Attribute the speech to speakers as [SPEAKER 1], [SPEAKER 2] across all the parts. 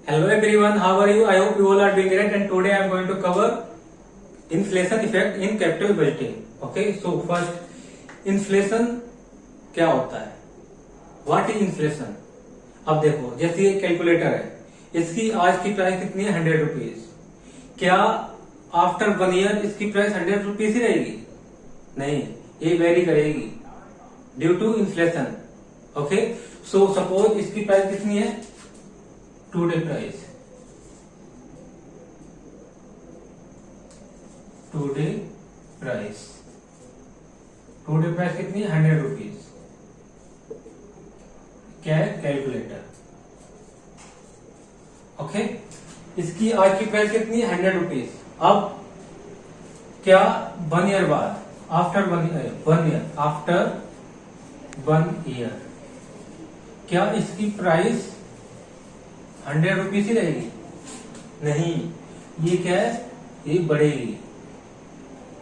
[SPEAKER 1] Hello everyone, how are you? I hope you all are doing great and today I am going to cover inflation effect in capital budgeting. Okay, so first inflation क्या होता है? What is inflation? अब देखो जैसे ये calculator है, इसकी आज की प्राइस कितनी है 100 रुपीज। क्या आफ्टर 1 ईयर इसकी प्राइस 100 रुपीज ही रहेगी? नहीं, ये वेरी करेगी due to inflation. Okay, so suppose इसकी प्राइस कितनी है टुडे प्राइस, टुडे प्राइस कितनी है 100 रुपीज। क्या है कैलकुलेटर। ओके, इसकी आज की प्राइस कितनी है 100 रुपीज। अब क्या 1 ईयर बाद आफ्टर 1 ईयर क्या इसकी प्राइस 100 रुपीज ही रहेगी? नहीं, ये क्या है, ये बढ़ेगी।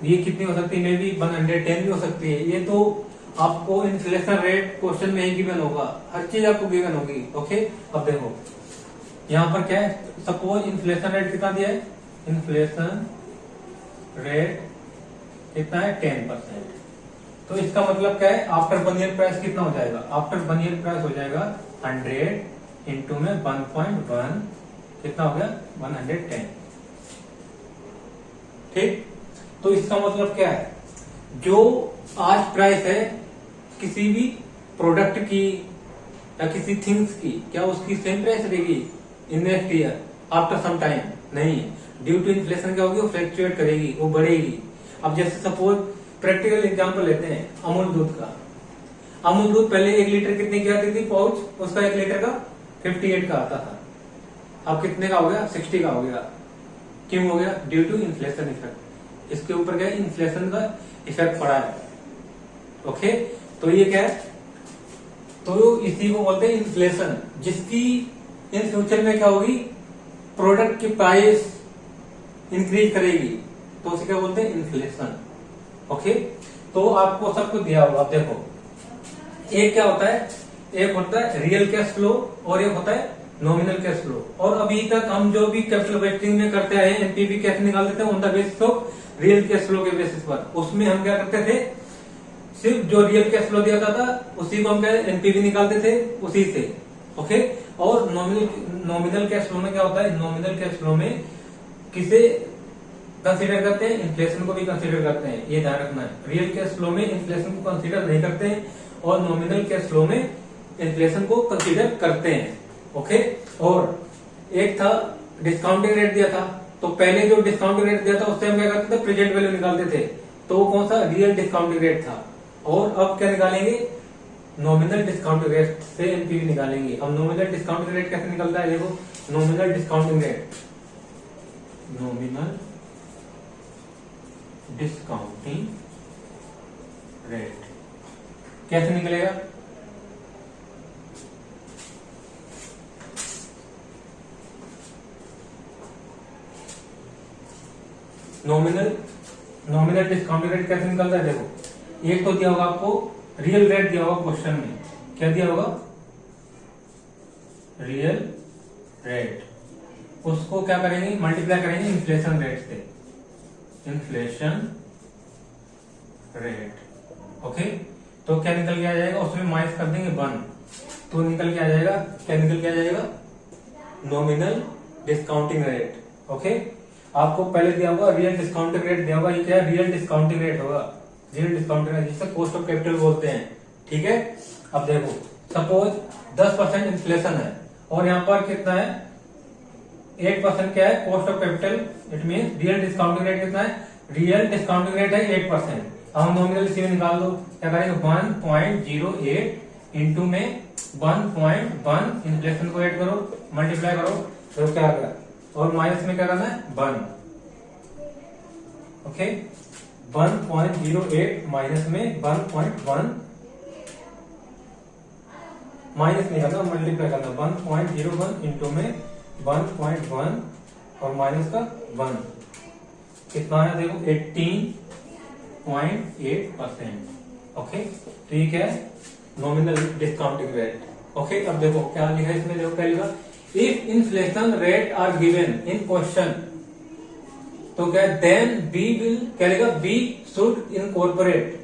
[SPEAKER 1] ये कितनी हो सकती है? मे बी 110 भी हो सकती है। ये तो आपको इन्फ्लेशन रेट क्वेश्चन में ही गिवन होगा, हर चीज आपको गिवन होगी। ओके, अब देखो यहाँ पर क्या है, सपोज इन्फ्लेशन रेट कितना दिया है, इन्फ्लेशन रेट कितना है 10%। तो इसका मतलब क्या है, आफ्टर 1 ईयर प्राइस कितना हो जाएगा? आफ्टर 1 ईयर प्राइस हो जाएगा 100 इंटू में 1.1 कितना हो गया 110। ठीक, तो इसका मतलब क्या है, जो आज प्राइस है किसी भी प्रोडक्ट की या किसी थिंग्स की, क्या उसकी सेम प्राइस रहेगी in next year after some time? नहीं, ड्यू टू इन्फ्लेशन क्या होगी, वो फ्लक्चुएट करेगी, वो बढ़ेगी। अब जैसे सपोज प्रैक्टिकल एग्जांपल लेते हैं अमूल दूध का। अमूल दूध पहले 1 लीटर कितने की आती थी पाउच, उसका 1 लीटर का 58 का आता था। अब कितने का हो गया, 60 का हो गया। क्यों हो गया? Due to inflation effect. इसके ऊपर क्या है, इन्फ्लेशन का इफेक्ट पड़ा है। ओके, तो ये क्या है, तो इसी को बोलते हैं इन्फ्लेशन, जिसकी इन फ्यूचर में क्या होगी, प्रोडक्ट की प्राइस इंक्रीज करेगी, तो उसे क्या बोलते हैं, इन्फ्लेशन। ओके, तो आपको सब कुछ दिया होगा। अब देखो एक क्या होता है, एक होता है रियल कैश फ्लो और एक होता है नॉमिनल कैश फ्लो। और अभी तक हम जो भी कैपिटल बजटिंग में करते हैं, एनपीवी कैसे निकालते थे on the basis of real cash flow के बेसिस पर। उसमें हम क्या करते थे, सिर्फ जो रियल कैश फ्लो दिया था उसी को हम क्या एनपीवी निकालते थे उसी से। ओके, और नॉमिनल कैश फ्लो में क्या होता है, नॉमिनल कैश फ्लो में किसे कंसीडर करते हैं, इन्फ्लेशन को भी कंसीडर करते हैं, ये ध्यान रखना है। रियल कैश फ्लो में इन्फ्लेशन को कंसीडर नहीं करते हैं और नॉमिनल कैश फ्लो में इन्फ्लेशन को कंसीडर करते हैं। ओके, और एक था डिस्काउंटिंग रेट दिया था, तो पहले जो डिस्काउंटिंग रेट दिया था उससे हम क्या करते थे, प्रेजेंट वैल्यू निकालते थे, तो वो कौन सा, रियल डिस्काउंटिंग रेट था। और अब क्या निकालेंगे, नॉमिनल डिस्काउंटिंग रेट से एनपीवी निकालेंगे। अब नॉमिनल डिस्काउंटिंग रेट कैसे निकलता है, देखो nominal discounting rate, nominal discounting rate कैसे निकलेगा, नॉमिनल डिस्काउंटिंग रेट कैसे निकलता है, देखो एक तो दिया होगा आपको रियल रेट दिया होगा क्वेश्चन में, क्या दिया होगा, रियल रेट, उसको क्या करेंगे, मल्टीप्लाई करेंगे इन्फ्लेशन रेट से, इन्फ्लेशन रेट। ओके, तो क्या निकल के आ जाएगा, उसमें माइनस कर देंगे 1, तो निकल के आ जाएगा, क्या निकल के आ जाएगा, नॉमिनल डिस्काउंटिंग रेट। ओके, आपको पहले दिया होगा रियल डिस्काउंटिंग रेट दिया होगा, ये क्या है, रियल डिस्काउंटिंग रेट होगा, रियल डिस्काउंटिंग रेट जिसे कॉस्ट ऑफ कैपिटल बोलते हैं। ठीक है, अब देखो सपोज 10% इन्फ्लेशन है और यहाँ पर कितना है 8% क्या है, cost of capital, it mean real discounting rate कितना है, रियल डिस्काउंटिंग रेट है 8%। अब हम नॉमिनल इसी में निकाल दो, क्या करेंगे 1.08 इंटू में 1.1, इन्फ्लेशन को ऐड करो, मल्टीप्लाई करो, तो क्या आ गया, और माइनस में क्या करना है 1। ओके, 1.08 माइनस में 1.1, माइनस नहीं करना, मल्टीप्लाई करना, 1.01 इंटू में 1.1 और माइनस का 1 कितना है, देखो 18.8%। ओके, ठीक है, नॉमिनल डिस्काउंटिंग रेट। ओके, अब देखो क्या लिखा है इसमें, देखो क्या लिखा, if inflation rate are given in question, तो क्या देन बी विल, क्या लिखा, बी शुड इनकॉर्पोरेट,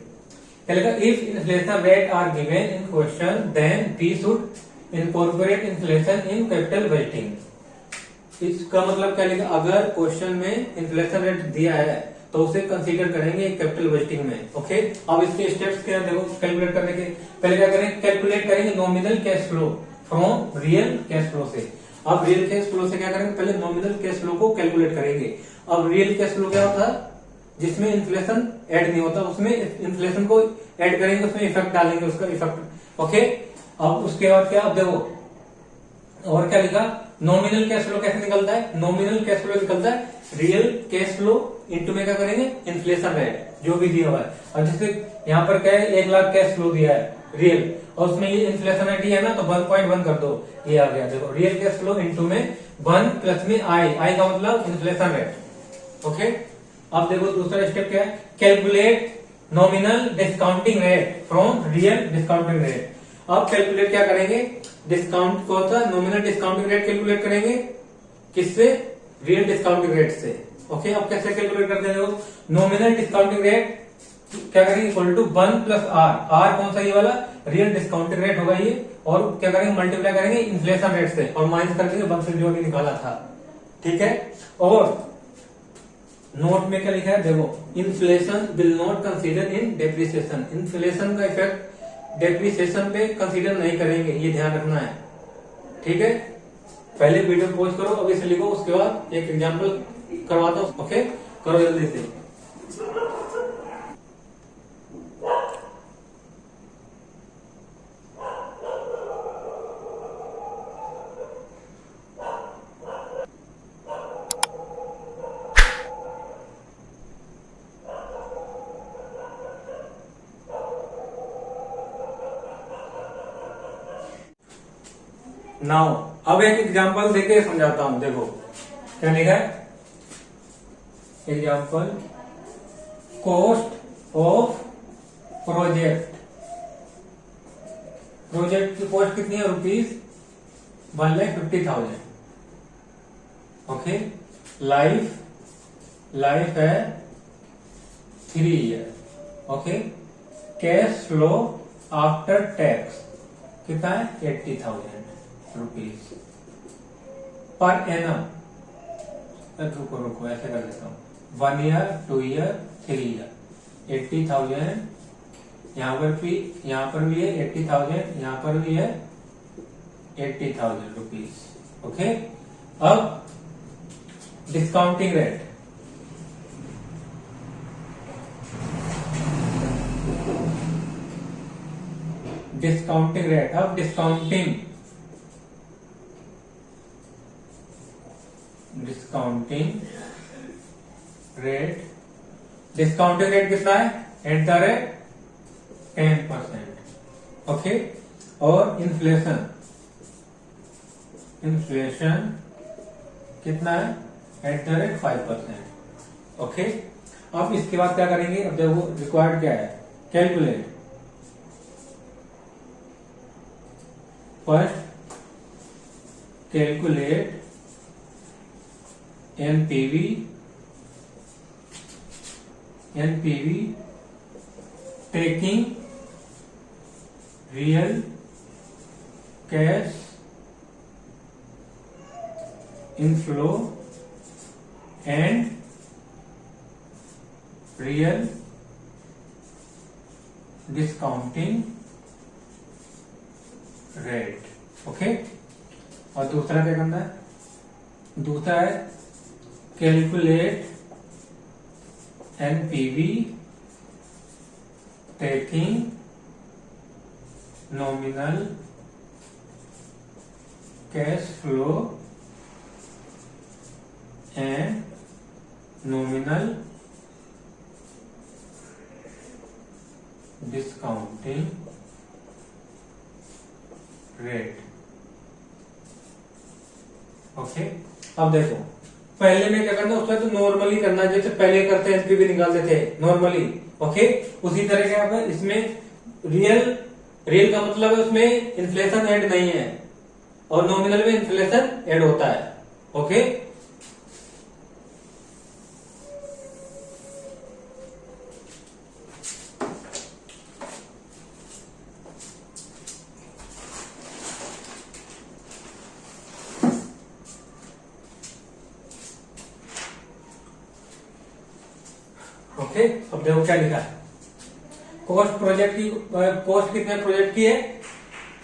[SPEAKER 1] क्या लिखा, if inflation rate are given in question then be should incorporate inflation in capital budgeting. इसका मतलब क्या लिखा, अगर क्वेश्चन में इन्फ्लेशन रेट दिया है तो उसे कंसीडर करेंगे कैपिटल बजटिंग में। ओके, अब इसके स्टेप्स क्या देखो कैलकुलेट करने के। पहले क्या करेंगे, कैलकुलेट करेंगे nominal cash flow from real cash flow से। अब रियल कैश फ्लो से क्या करेंगे, पहले नॉमिनल कैश फ्लो को कैलकुलेट करेंगे। अब रियल कैश फ्लो क्या होता है, जिसमें इन्फ्लेशन ऐड नहीं होता, उसमें इन्फ्लेशन को ऐड करेंगे, उसमें इफेक्ट डालेंगे, उसका इफेक्ट। ओके, अब उसके बाद क्या, अब देखो और क्या लिखा, नॉमिनल कैश फ्लो कैसे निकलता है, नॉमिनल कैश फ्लो निकलता है रियल कैश फ्लो इंटू में क्या करेंगे, इन्फ्लेशन रेट जो भी दिया हुआ है। और जैसे यहाँ पर क्या है, 1 लाख कैश फ्लो दिया है रियल, और उसमें ये इन्फ्लेशन रेट है ना, तो 1.1 कर दो, ये आ गया। देखो रियल कैश फ्लो इंटू में 1 प्लस में आई का मतलब इन्फ्लेशन रेट। ओके, अब देखो दूसरा स्टेप क्या है, calculate nominal discounting rate from real discounting rate. अब कैलकुलेट क्या करेंगे, डिस्काउंट कौन सा, नॉमिनल डिस्काउंटिंग रेट कैलकुलेट करेंगे, किससे, रियल डिस्काउंटिंग रेट से। ओके, अब कैसे कैलकुलेट करते हैं, नॉमिनल डिस्काउंटिंग रेट क्या करेंगे, equal to 1 plus R, R कौन सा, ये वाला रियल डिस्काउंटिंग रेट होगा ये, और क्या करेंगे, मल्टीप्लाई करेंगे इन्फ्लेशन रेट से, और माइनस कर देंगे 1 से जो भी निकाला था। ठीक है, और नोट में क्या लिखा है, देखो inflation will not consider in depreciation, inflation का इफेक्ट डेप्रिसिएशन पे कंसीडर नहीं करेंगे, ये ध्यान रखना है। ठीक है, पहले वीडियो पॉज करो, अब इसे लिखो, उसके बाद एक एग्जांपल करवाता हूं। ओके, करो जल्दी से। नाउ अब एक एग्जांपल देके समझाता हूं। देखो क्या लिखा है, example, cost of project, project की कॉस्ट कितनी है, ₹1,50,000। ओके, लाइफ है 3 year. Okay, cash flow after tax कितना है, ₹80,000 पर एनम। रुको ऐसे कर देता हूँ, 1 ईयर, 2 ईयर, 3 ईयर, 80,000, यहाँ पर भी है 80,000, यहाँ पर भी है 80,000 रुपीज। ओके, अब डिस्काउंटिंग रेट, अब डिस्काउंटिंग रेट कितना है, एट द रेट 10%। ओके, और इन्फ्लेशन कितना है, एट द रेट 5%। ओके, अब इसके बाद क्या करेंगे, अब देखो रिक्वायर्ड क्या है, calculate first, calculate NPV taking real cash inflow and real discounting rate. Okay, और दूसरा क्या करना है, दूसरा है calculate NPV taking nominal cash flow and nominal discounting rate. Okay, अब देखो पहले में क्या करना, उसमें तो नॉर्मली करना, जैसे पहले करते हैं एनपीवी निकालते थे नॉर्मली। ओके, उसी तरह क्या है, इसमें रियल का मतलब है उसमें इन्फ्लेशन ऐड नहीं है, और नॉमिनल में इन्फ्लेशन ऐड होता है। Okay, okay. अब देखो क्या लिखा है, कॉस्ट प्रोजेक्ट की कॉस्ट कितने प्रोजेक्ट की है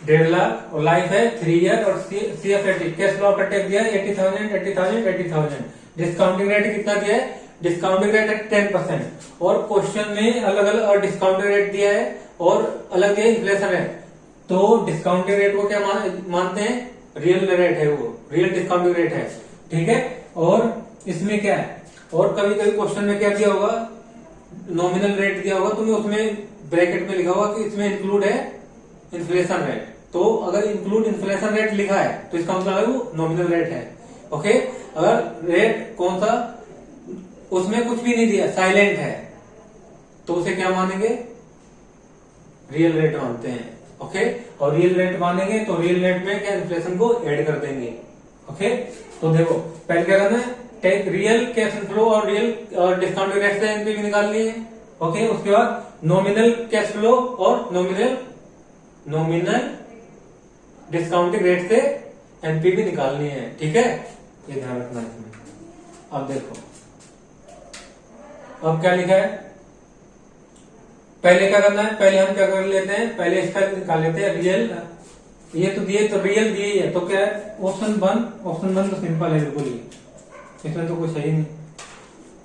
[SPEAKER 1] 1.5 लाख और लाइफ है 3 ईयर और CF 80 cash flow after tax दिया है 80,000 80,000 80,000। डिस्काउंटिंग रेट कितना दिया है, डिस्काउंटिंग रेट है 10% और क्वेश्चन में अलग अलग और डिस्काउंटिंग रेट दिया है और अलग दिया इन्फ्लेशन है। तो डिस्काउंटिंग रेट को क्या मानते हैं, रियल रेट है, वो रियल डिस्काउंटिंग रेट है, ठीक है। और इसमें क्या है, और कभी कभी क्वेश्चन में क्या दिया होगा, नॉमिनल रेट दिया होगा, तुम्हें उसमें ब्रैकेट में लिखा होगा कि इसमें इंक्लूड है इन्फ्लेशन रेट। तो अगर इंक्लूड इन्फ्लेशन रेट लिखा है तो इसका मतलब है वो नॉमिनल रेट है। ओके, अगर रेट कौन सा उसमें कुछ भी नहीं दिया, साइलेंट है, तो उसे क्या मानेंगे, रियल रेट मानते हैं। ओके, और रियल रेट मानेंगे तो रियल रेट में क्या इन्फ्लेशन को ऐड कर देंगे। ओके, तो देखो पहले क्या करना है, टेक रियल कैश फ्लो और रियल और डिस्काउंट रेट से एनपीवी निकालनी है। ओके, उसके बाद नॉमिनल कैश फ्लो और नॉमिनल डिस्काउंटिंग रेट से एनपीवी निकालनी है, ठीक है, ये ध्यान रखना है इसमें। अब देखो अब क्या लिखा है, पहले क्या करना है, पहले हम क्या कर लेते हैं, पहले इसका निकाल लेते हैं रियल, ये तो दिए तो रियल दिए है, तो क्या है ऑप्शन वन तो सिंपल है बिल्कुल ही, इसमें तो कुछ है ही नहीं।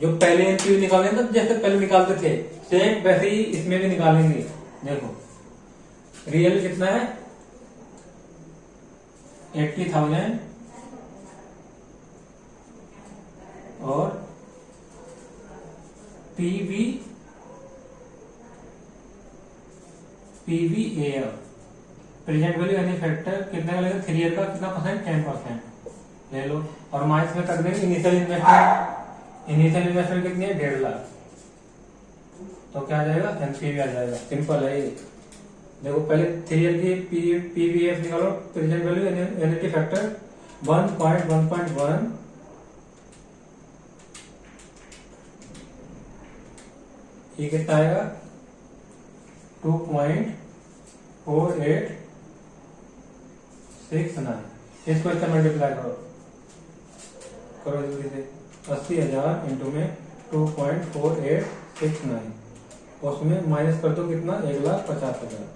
[SPEAKER 1] जो पहले एनपीवी निकालेंगे तो जैसे पहले निकालते थे सेम वैसे ही इसमें भी निकालेंगे। देखो रियल कितना है 80,000 और PVAF present value any factor कितना का लगेगा, 3 ईयर का कितना परसेंट 10% ले लो और माइनस में कर देंगे इनिशियल इन्वेस्टमेंट कितनी है 1.5 लाख, तो क्या आ जाएगा एनपीवी आ जाएगा, सिंपल है ये। देखो पहले 3 ईयर की पीवीएफ निकालो, प्रेजेंट वैल्यू एनुटी फैक्टर 1.1.1 ये कितना आएगा 2.4869, इसको इसका मल्टीप्लाई करो जल्दी से, 80,000 इंटू में 2.4869 उसमें माइनस कर दो कितना 1,50,000,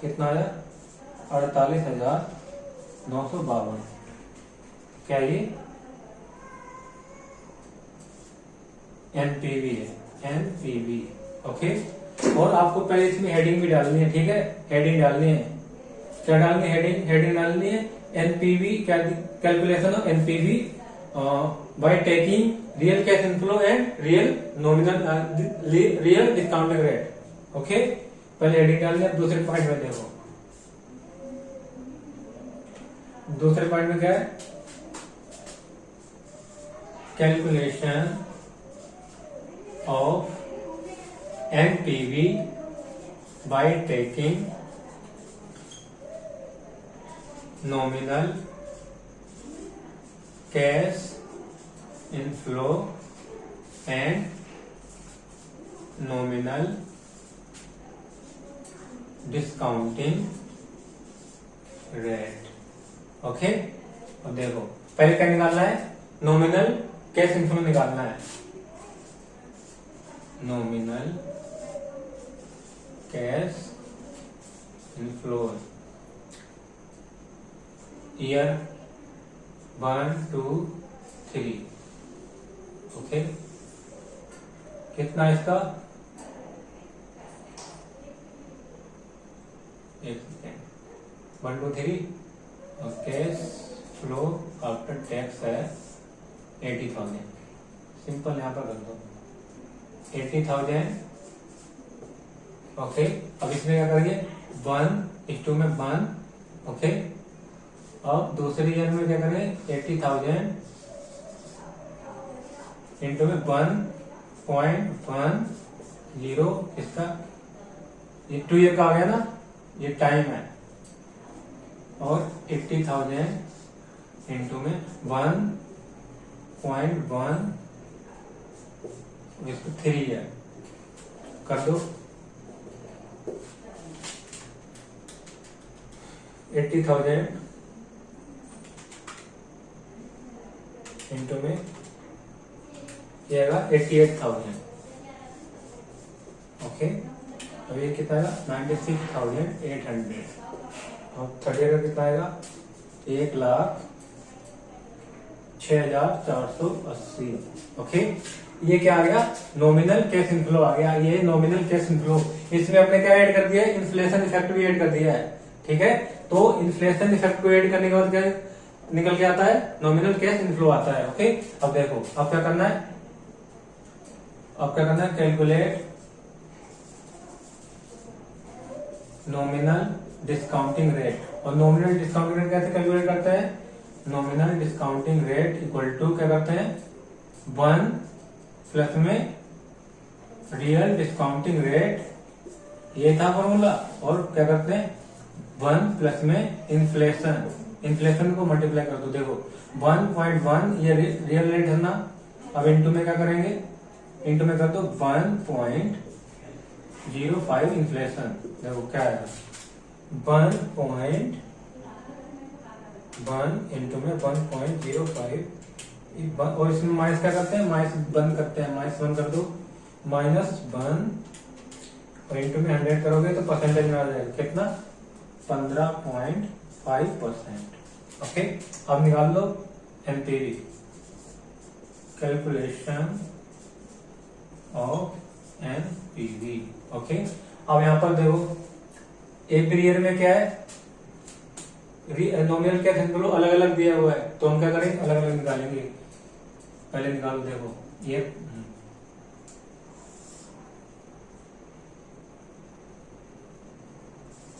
[SPEAKER 1] कितना आया 48,952। क्या ये एनपीवी है, एनपीवी। ओके, और आपको पहले इसमें हेडिंग भी डालनी है, ठीक है, हेडिंग डालनी है, क्या डालनी है, हेडिंग डालनी है NPV calculation of NPV by taking real cash inflow and real discounting rate. Okay, पहले हेडिंग डालनी है। दूसरे पॉइंट में देखो, दूसरे पॉइंट में क्या है, calculation of NPV by taking nominal cash inflow and nominal discounting rate. Okay, अब देखो पहले क्या निकालना है, नॉमिनल कैश इनफ्लो निकालना है, nominal cash inflow year 1 2 3। Okay, कितना इसका, एक सेकेंड, 1 2 3 और कैश फ्लो आफ्टर टैक्स है 80,000, सिंपल यहां पर कर दो 80,000। ओके, अब इसमें क्या करेंगे 1:2 में 1। ओके, अब दूसरी ईयर में क्या करेंगे 80,000 इंटू में 1.10, इसका ये 2 ईयर का आ गया ना, ये टाइम है, और 80,000 इंटू में 1.1 इसको 3 है, कर दो 80,000 इंटू में ये आएगा 88,000। ओके, अब ये कितना आएगा 96,800 और थर्ड ईयर का कितना आएगा 1,06,480। ओके, ये क्या आ गया नॉमिनल कैश इनफ्लो आ गया। ये नॉमिनल कैश इनफ्लो, इसमें आपने क्या ऐड कर दिया है इन्फ्लेशन इफेक्ट भी ऐड कर दिया है। ठीक है, तो इन्फ्लेशन इफेक्ट को ऐड करने के बाद क्या निकल के आता है नॉमिनल कैश इनफ्लो आता है। ओके, अब देखो अब क्या करना है, कैलकुलेट नॉमिनल डिस्काउंटिंग रेट। और नॉमिनल डिस्काउंटिंग रेट कैसे कैलकुलेट करते हैं, nominal discounting rate equal to क्या करते हैं 1 प्लस में रियल डिस्काउंटिंग रेट, ये था फॉर्मूला, और क्या करते हैं 1 प्लस में इन्फ्लेशन को मल्टीप्लाई कर दो। देखो 1.1 ये रियल रेट है ना, अब इंटू में क्या करेंगे, इंटू में कर दो 1.05 इन्फ्लेशन। देखो क्या है 1.1 इंटू में 1.05, और इसमें माइनस क्या करते हैं, माइनस बंद करते हैं, माइनस 1 कर दो -1 और इंटू में 100 करोगे तो परसेंटेज में आ जाएगा कितना 15.5%। ओके, अब निकाल लो NPV, calculation of NPV. Okay, अब यहां पर देखो एक पीरियड में क्या है नॉमिनल कैश इनफ्लो अलग अलग दिया हुआ है, तो हम क्या करेंगे अलग अलग निकालेंगे। पहले निकालो, देखो ये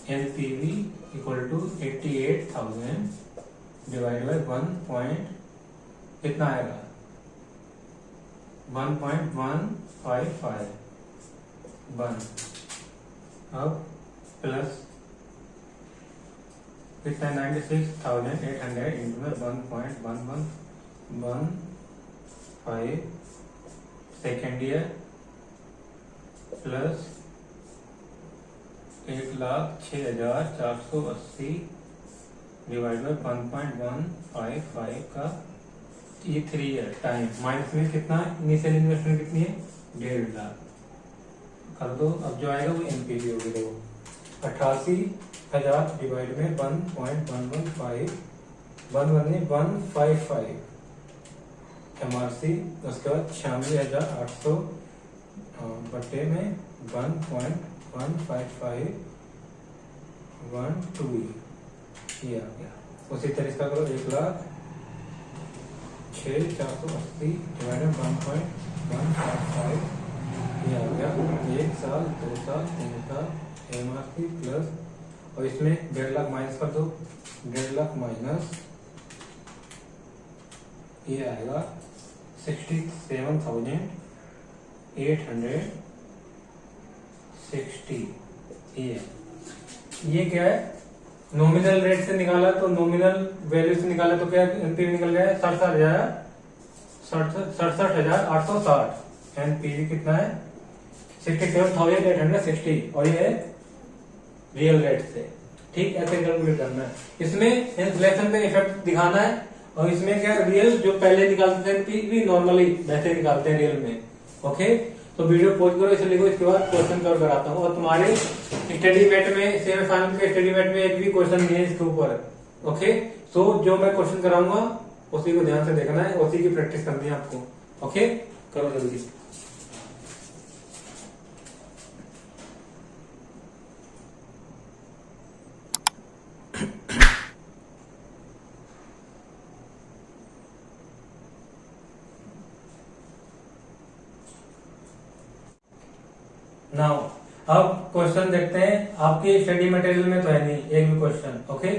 [SPEAKER 1] NPV equal to 88,000 divide by 1 point कितना आएगा 1.155 1, अब प्लस कितना 96,800 इंटू में 1.1115 second year plus 1,06,480 divide by 1.155 का ये 3 ईयर टाइम, माइनस में कितना इनिशियल इन्वेस्टमेंट कितनी है 1.5 लाख कर दो। अब जो आएगा वो एनपीवी होगी, देखो 88,000 डिवाइड में 1.155 एमआरसी, उसके बाद 96,800 बटे में 1.155 ये आ गया। उसी तरह इसका करो 1,06,480 डिवाइड में 1.155 ये आ गया 1 साल 2 साल 3 साल एमआरसी प्लस, और इसमें 1.5 लाख माइनस कर दो, 1.5 लाख माइनस ये आएगा 67,860। ये क्या है नॉमिनल रेट से निकाला, तो नॉमिनल वैल्यू से निकाला तो क्या एनपीवी निकल गया है 67,860। एनपीवी कितना है 67,860 और ये है रियल रेट से। ठीक, ऐसे कैलकुलेट करना है। इसमें इन्फ्लेशन का इफेक्ट दिखाना है, और इसमें क्या रियल जो पहले निकालते थे एनपीवी नॉर्मली वैसे निकालते हैं रियल में। ओके, तो वीडियो पॉज करो, इसे लिखो, इसके बाद क्वेश्चन कवर कराता हूँ। और तुम्हारे स्टडी मेट में सेमीफाइनल के स्टडी मेट में एक भी क्वेश्चन नहीं है इसके ऊपर। ओके, तो जो मैं क्वेश्चन कराऊंगा उसी को ध्यान से देखना है, उसी की प्रैक्टिस करनी है आपको। ओके, करो जल्दी। नाउ अब क्वेश्चन देखते हैं। आपके स्टडी मटेरियल में तो है नहीं एक भी क्वेश्चन। ओके,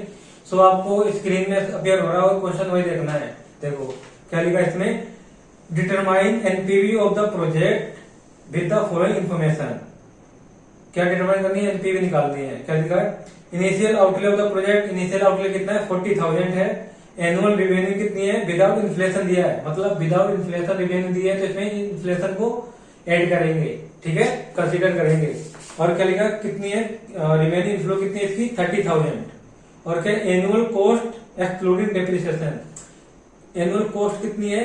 [SPEAKER 1] सो आपको स्क्रीन में अपियर हो रहा हो क्वेश्चन वही देखना है। देखो क्या लिखा है इसमें, determine NPV of the project with the following information. क्या डिटरमाइन करनी है, एनपीवी निकालनी है। क्या लिखा है, initial outlay of the project, initial outlay कितना है 40,000 है। एनुअल रेवेन्यू कितनी है विदाउट इन्फ्लेशन दिया है, मतलब विदाउट इन्फ्लेशन रेवेन्यू दिया है तो इसमें इन्फ्लेशन को ऐड करेंगे, ठीक है, कंसीडर करेंगे। और क्या लिखा कितनी है रेवेन्यू इनफ्लो कितनी है इसकी 30,000। और क्या annual cost excluding depreciation, annual cost कितनी है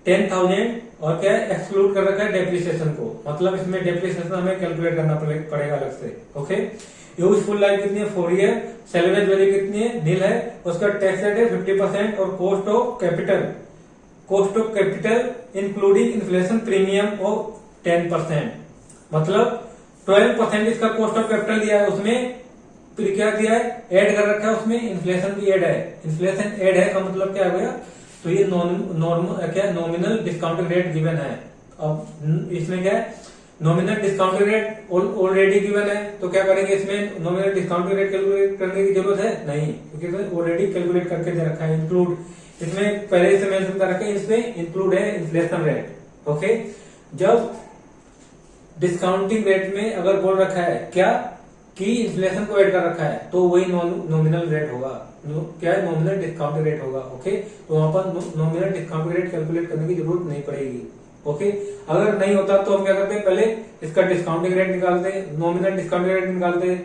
[SPEAKER 1] 10,000 और क्या एक्सक्लूड कर रखा है डेप्रिसिएशन को, मतलब इसमें डेप्रिसिएशन हमें कैलकुलेट करना पड़ेगा अलग से। ओके, यूजफुल लाइफ कितनी है 4 ईयर, सैलवेज वैल्यू कितनी है नील है, उसका टैक्स रेट है 50% और cost of capital including inflation premium of 10%, मतलब 12% इसका कॉस्ट ऑफ कैपिटल दिया है, उसमें फिर क्या दिया है ऐड कर रखा है, उसमें इन्फ्लेशन भी ऐड है, इन्फ्लेशन ऐड है का मतलब क्या हो गया, तो ये नॉमिनल डिस्काउंटिंग रेट गिवन है। अब इसमें क्या है nominal discounting rate already given है, तो क्या करेंगे इसमें नॉमिनल डिस्काउंटिंग रेट कैलकुलेट करने की जरूरत है नहीं, क्योंकि ऑलरेडी कैलकुलेट करके दे रखा है। इंक्लूड इसमें पहले से मेंशन कर रखा है, इसमें इंक्लूड है इन्फ्लेशन रेट। ओके, जब डिस्काउंटिंग रेट में अगर बोल रखा है क्या कि इन्फ्लेशन को ऐड कर रखा है तो वही नॉमिनल रेट होगा, क्या है नॉमिनल डिस्काउंटिंग रेट होगा। ओके, तो वहां पर नॉमिनल डिस्काउंटिंग रेट कैलकुलेट करने की जरूरत नहीं पड़ेगी। ओके, अगर नहीं होता तो हम क्या करते हैं पहले इसका डिस्काउंटिंग रेट निकालते, नॉमिनल डिस्काउंटिंग रेट निकालते,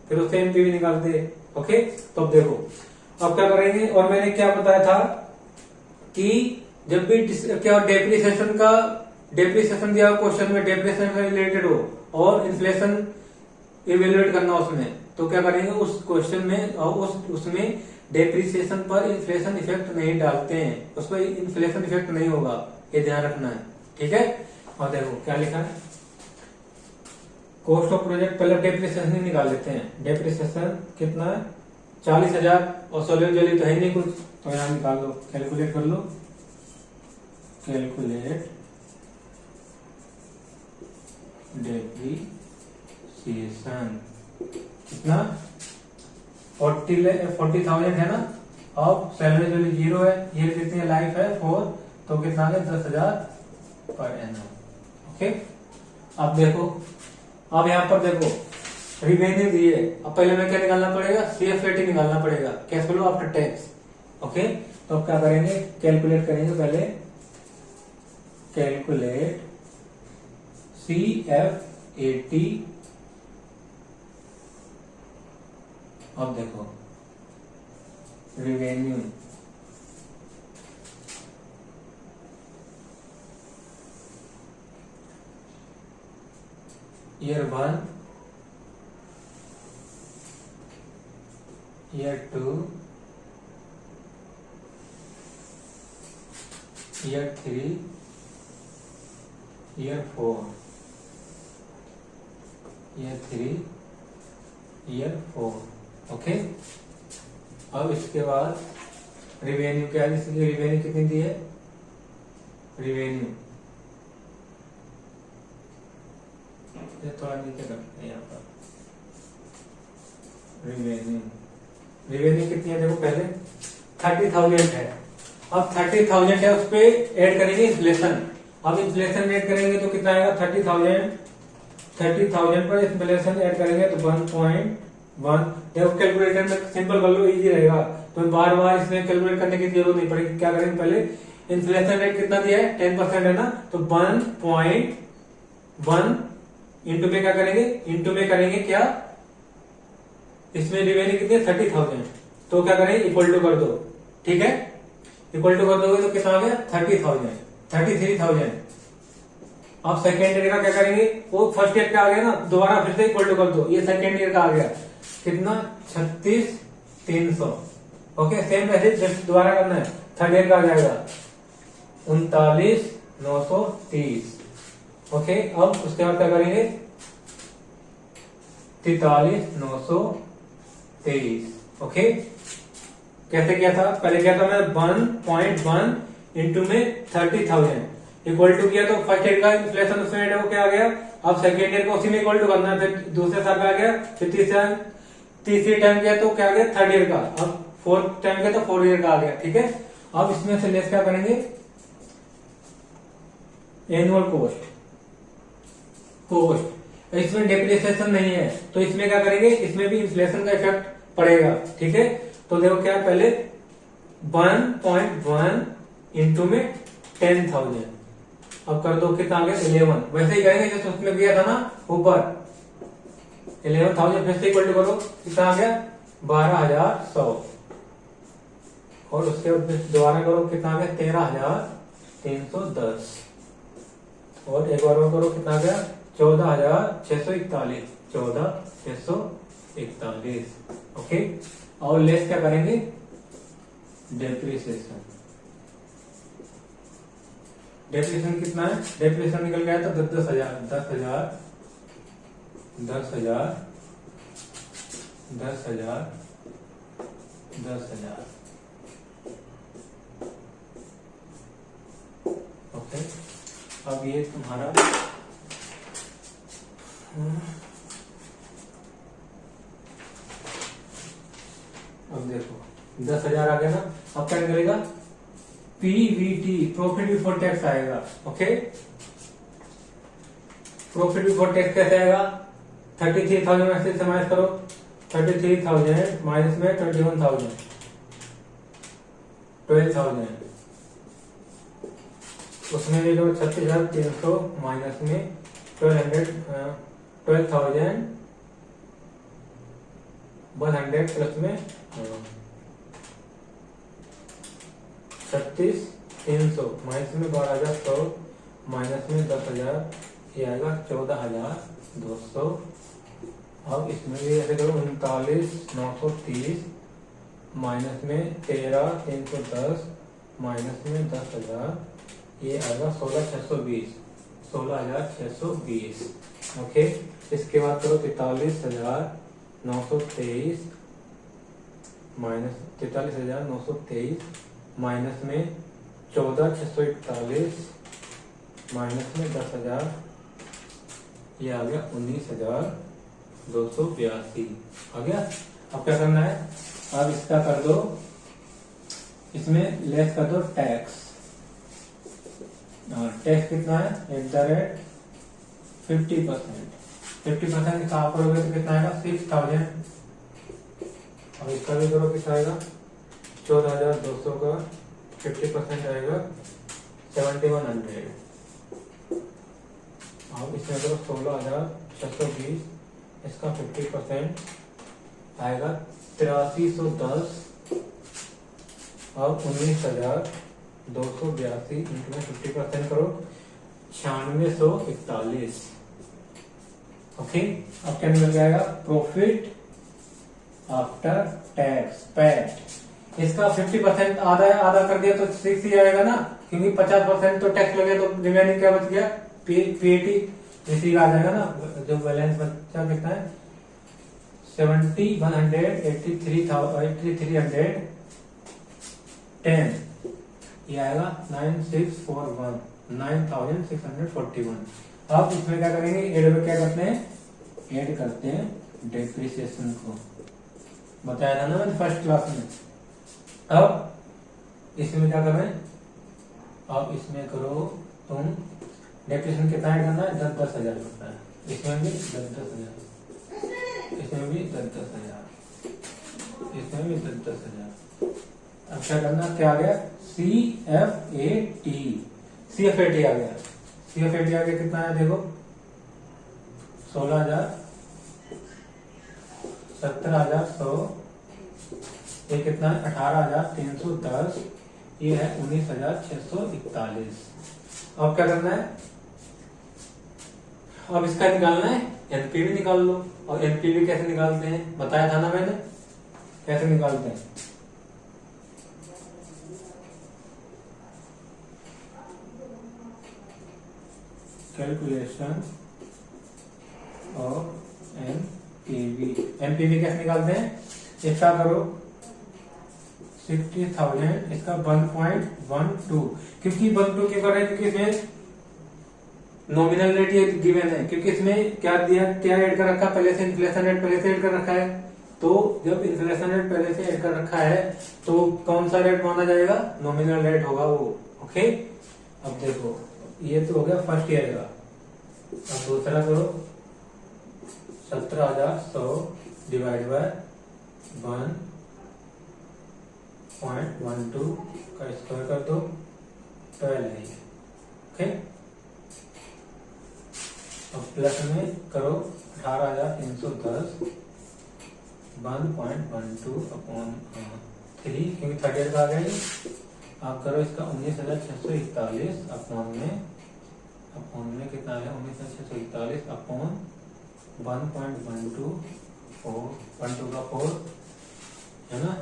[SPEAKER 1] फिर उससे एनपीवी निकालते। ओके, तो अब देखो अब क्या करेंगे, और मैंने क्या बताया था कि जब भी क्या डेप्रिसिएशन दिया क्वेश्चन में डेप्रिसिएशन से रिलेटेड हो और इन्फ्लेशन इवेल्युएट करना उसमें, तो क्या करेंगे उस क्वेश्चन में और उसमें डेप्रिसिएशन पर इन्फ्लेशन इफेक्ट नहीं डालते हैं, उस पर इन्फ्लेशन इफेक्ट नहीं होगा, ये ध्यान रखना है, ठीक है। और देखो क्या लिखा है कॉस्ट ऑफ प्रोजेक्ट, पहले डेप्रिसिएशन ही निकाल लेते हैं, डेप्रिसिएशन कितना है 40,000 और सॉल्यूट जली तो है नहीं कुछ, तो यहां निकाल लो, कैलकुलेट कर लो, कैलकुलेट डेप्रिसिएशन कितना 40,000 है ना, अब सैलरी वैल्यू 0 है, ये कितनी लाइफ है 4, तो कितना है 10,000 पर एनम। ओके, अब देखो अब यहाँ पर देखो रिवेन्यू दिए, अब पहले में क्या निकालना पड़ेगा CFAT निकालना पड़ेगा, cash flow after tax. Okay, तो अब क्या करेंगे कैलकुलेट करेंगे, पहले कैलकुलेट CFAT। अब देखो revenue year 1, year 2, year 3, year 4, year 3, year 4। Okay, अब इसके बाद रिवेन्यू क्या है, इसकी रिवेन्यू कितनी दी है, रिवेन्यू ये थोड़ा नीचे करते हैं यहाँ पर, रिवेन्यू कितनी है देखो पहले 30,000 है, अब 30,000 है उस पे ऐड करेंगे इन्फ्लेशन, अब इन्फ्लेशन ऐड करेंगे तो कितना आएगा 30,000 पर इन्फ्लेशन ऐड करेंगे तो 1.1। देखो कैलकुलेटर में सिंपल कर लो, इजी रहेगा, तो बार बार इसमें कैलकुलेट करने की जरूरत नहीं पड़ेगी। क्या करेंगे पहले इन्फ्लेशन रेट कितना दिया है 10% है ना, तो 1.1 इंटू में क्या करेंगे, इंटू में करेंगे क्या इसमें रिवेन्यू कितनी है 30,000, तो क्या करेंगे इक्वल टू कर दो, ठीक है, इक्वल टू कर दोगे तो कितना आ गया 33,000। अब सेकेंड ईयर का क्या करेंगे, वो फर्स्ट ईयर का आ गया ना, दोबारा फिर से इक्वल टू कर दो, ये सेकेंड ईयर का आ गया कितना 36,300। ओके, सेम ऐसे दोबारा करना है, थर्ड ईयर का आ जाएगा 39,930। ओके, अब उसके बाद क्या करेंगे 43,923। ओके, कैसे किया था, पहले क्या था मैं 1.1 इंटू में 30,000 इक्वल टू किया, तो फर्स्ट ईयर का इन्फ्लेशन उसमें ऐड हो क्या आ गया, अब सेकेंड ईयर का उसी में इक्वल टू करना है, फिर दूसरे साल का आ गया, फिर तीसरी टाइम किया तो क्या आ गया थर्ड ईयर का, अब फोर्थ टाइम किया तो 4 ईयर का आ गया, ठीक है। अब इसमें से लेस क्या करेंगे एनुअल कॉस्ट इसमें डेप्रिसिएशन नहीं है, तो इसमें क्या करेंगे, इसमें भी इन्फ्लेशन का इफेक्ट पड़ेगा। ठीक है, तो देखो क्या है, पहले 1.1 इंटू में 10,000, अब कर दो कितना आ गया 11, वैसे ही करेंगे जैसे उसमें दिया था ना ऊपर 11,000, फिर से इक्वल टू करो कितना आ गया 12,100, और उसके बाद दोबारा करो कितना आ गया 13,310, और एक बार और करो कितना आ गया 14,641, 14,641। ओके, और लेस क्या करेंगे डेप्रिसिएशन। डेप्रिसिएशन कितना है, डेप्रिसिएशन निकल गया तो 10,000 10,000 10,000 10,000 10,000। ओके, अब ये तुम्हारा अब देखो 10,000 आ गया ना, अब क्या निकलेगा पीवीटी, प्रॉफिट बिफोर टैक्स आएगा। ओके, प्रॉफिट बिफोर टैक्स कैसे आएगा, 33,000 में से माइनस करो, 33,000 माइनस में 21,000, 12,000, उसमें भी जो 36,300 माइनस में 12,100 प्लस में 36,300 माइनस में 12,100 माइनस में 10,000, ये आएगा 14,200। अब इसमें भी ऐसे करो 39,930 माइनस में 13,310 माइनस में 10,000, ये आएगा 16,620, 16,620। ओके, इसके बाद करो 43,923 माइनस 43,923 माइनस में 14,641 माइनस में 10,000, ये आ गया 19,282 आ गया। अब क्या करना है, अब इसका कर दो, इसमें लेस कर दो टैक्स। टैक्स कितना है @50%, 50% कहाँ करोगे तो कितना आएगा 6,000। अब इसका भी करो कितना आएगा 14,200 का 50% आएगा 7,100। अब इसमें करो 16,620, इसका 50% आएगा 8,310। अब 19,282 इंटू में 50% करो 96,141। ओके, अब क्या निकल जाएगा प्रॉफिट आफ्टर टैक्स पैट, इसका 50% आधा है, आधा कर दिया तो 6 ही आएगा ना, क्योंकि 50% तो टैक्स लगे, तो रिमेनिंग क्या बच गया पीएटी, इसी का आ जाएगा ना, जो बैलेंस बचा कितना है 7,183,310, ये आएगा 9,641, 9,641। अब इसमें क्या करेंगे, क्या करते हैं, ऐड करते हैं डेप्रिसिएशन को, बताया था ना मैंने फर्स्ट क्लास में। अब इसमें क्या करें, अब इसमें करो तुम डेप्रिसिएशन कितना ऐड करना है 10,000 करना है, इसमें भी 10,000, इसमें भी 10,000, इसमें भी 10,000। अब क्या करना, क्या आ गया CFAT, CFAT आ गया, CFAT आ गया कितना है देखो 16,000, 17,100, ये कितना है 18,310, ये है 19,641। अब क्या करना है, अब इसका निकालना है एनपीवी निकाल लो। और एनपीवी कैसे निकालते हैं बताया था ना मैंने, कैसे निकालते हैं, कैलकुलेशन ऑफ एनपीवी। एनपीवी कैसे निकालते हैं, इसका करो 60,000, इसका 1.12, क्योंकि 12 क्यों कर रहे हैं, क्योंकि इसमें नॉमिनल रेट ये गिवन है, क्योंकि इसमें क्या दिया, क्या ऐड कर रखा है पहले से, इन्फ्लेशन रेट पहले से ऐड कर रखा है। तो जब इन्फ्लेशन रेट पहले से ऐड कर रखा है तो कौन सा रेट माना जाएगा, नॉमिनल रेट होगा वो। ओके, अब देखो ये तो हो गया फर्स्ट ईयर का। अब दूसरा करो 17,100 डिवाइड बाय 1.12 का स्क्वायर कर दो, 12 है। ओके, अब प्लस में करो 18,310 1.12 अपॉन 3, क्योंकि 38 आ गई। आप करो इसका 19,641 अपॉन में कितना है, 19,641 अपॉन 1.12 का 4 है ना।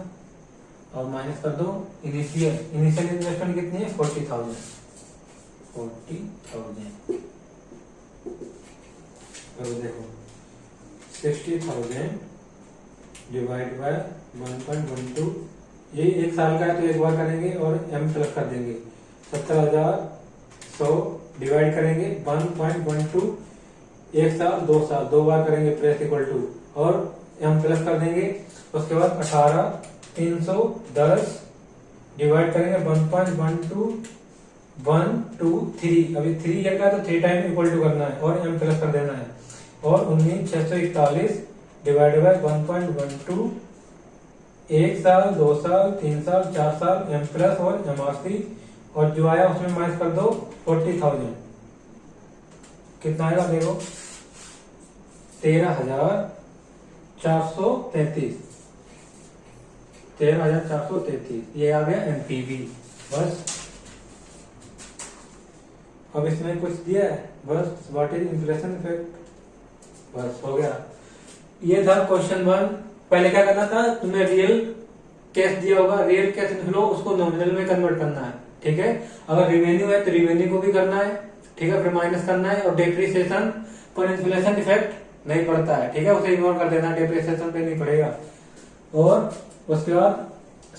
[SPEAKER 1] और माइनस कर दो इनिशियल इन्वेस्टमेंट कितनी है, 40,000। तो देखो 60,000 डिवाइड बाय 1.12, ये 1 साल का है तो एक बार करेंगे और m प्लस कर देंगे। 17,100 डिवाइड करेंगे 1.12, 1 साल 2 साल 2 बार करेंगे प्लस इक्वल टू, और m प्लस कर देंगे। उसके बाद 18,310 डिवाइड करेंगे 1.12 अभी 3 का तो 3 टाइम इक्वल टू करना है और m प्लस कर देना है। और 19,641 डिवाइड बाय 1.12, 1 साल 2 साल 3 साल 4 साल m प्लस और MRC, और जो आया उसमें माइनस कर दो 40,000। कितना आएगा देखो, 13,433 ये आ गया NPV। बस अब इसमें कुछ दिया है, बस व्हाट इज इन्फ्लेशन इफेक्ट, बस हो गया। ये था क्वेश्चन 1। पहले क्या करना था, तुम्हें रियल कैश दिया होगा, रियल कैश फ्लो उसको नॉमिनल में कन्वर्ट करना है, ठीक है। अगर रिवेन्यू है तो रिवेन्यू को भी करना है, ठीक है, फिर माइनस करना है। और डेप्रिसिएशन पर इन्फ्लेशन इफेक्ट नहीं पड़ता है, ठीक है, उसे इग्नोर कर देना, डेप्रिसिएशन पे नहीं पड़ेगा। और उसके बाद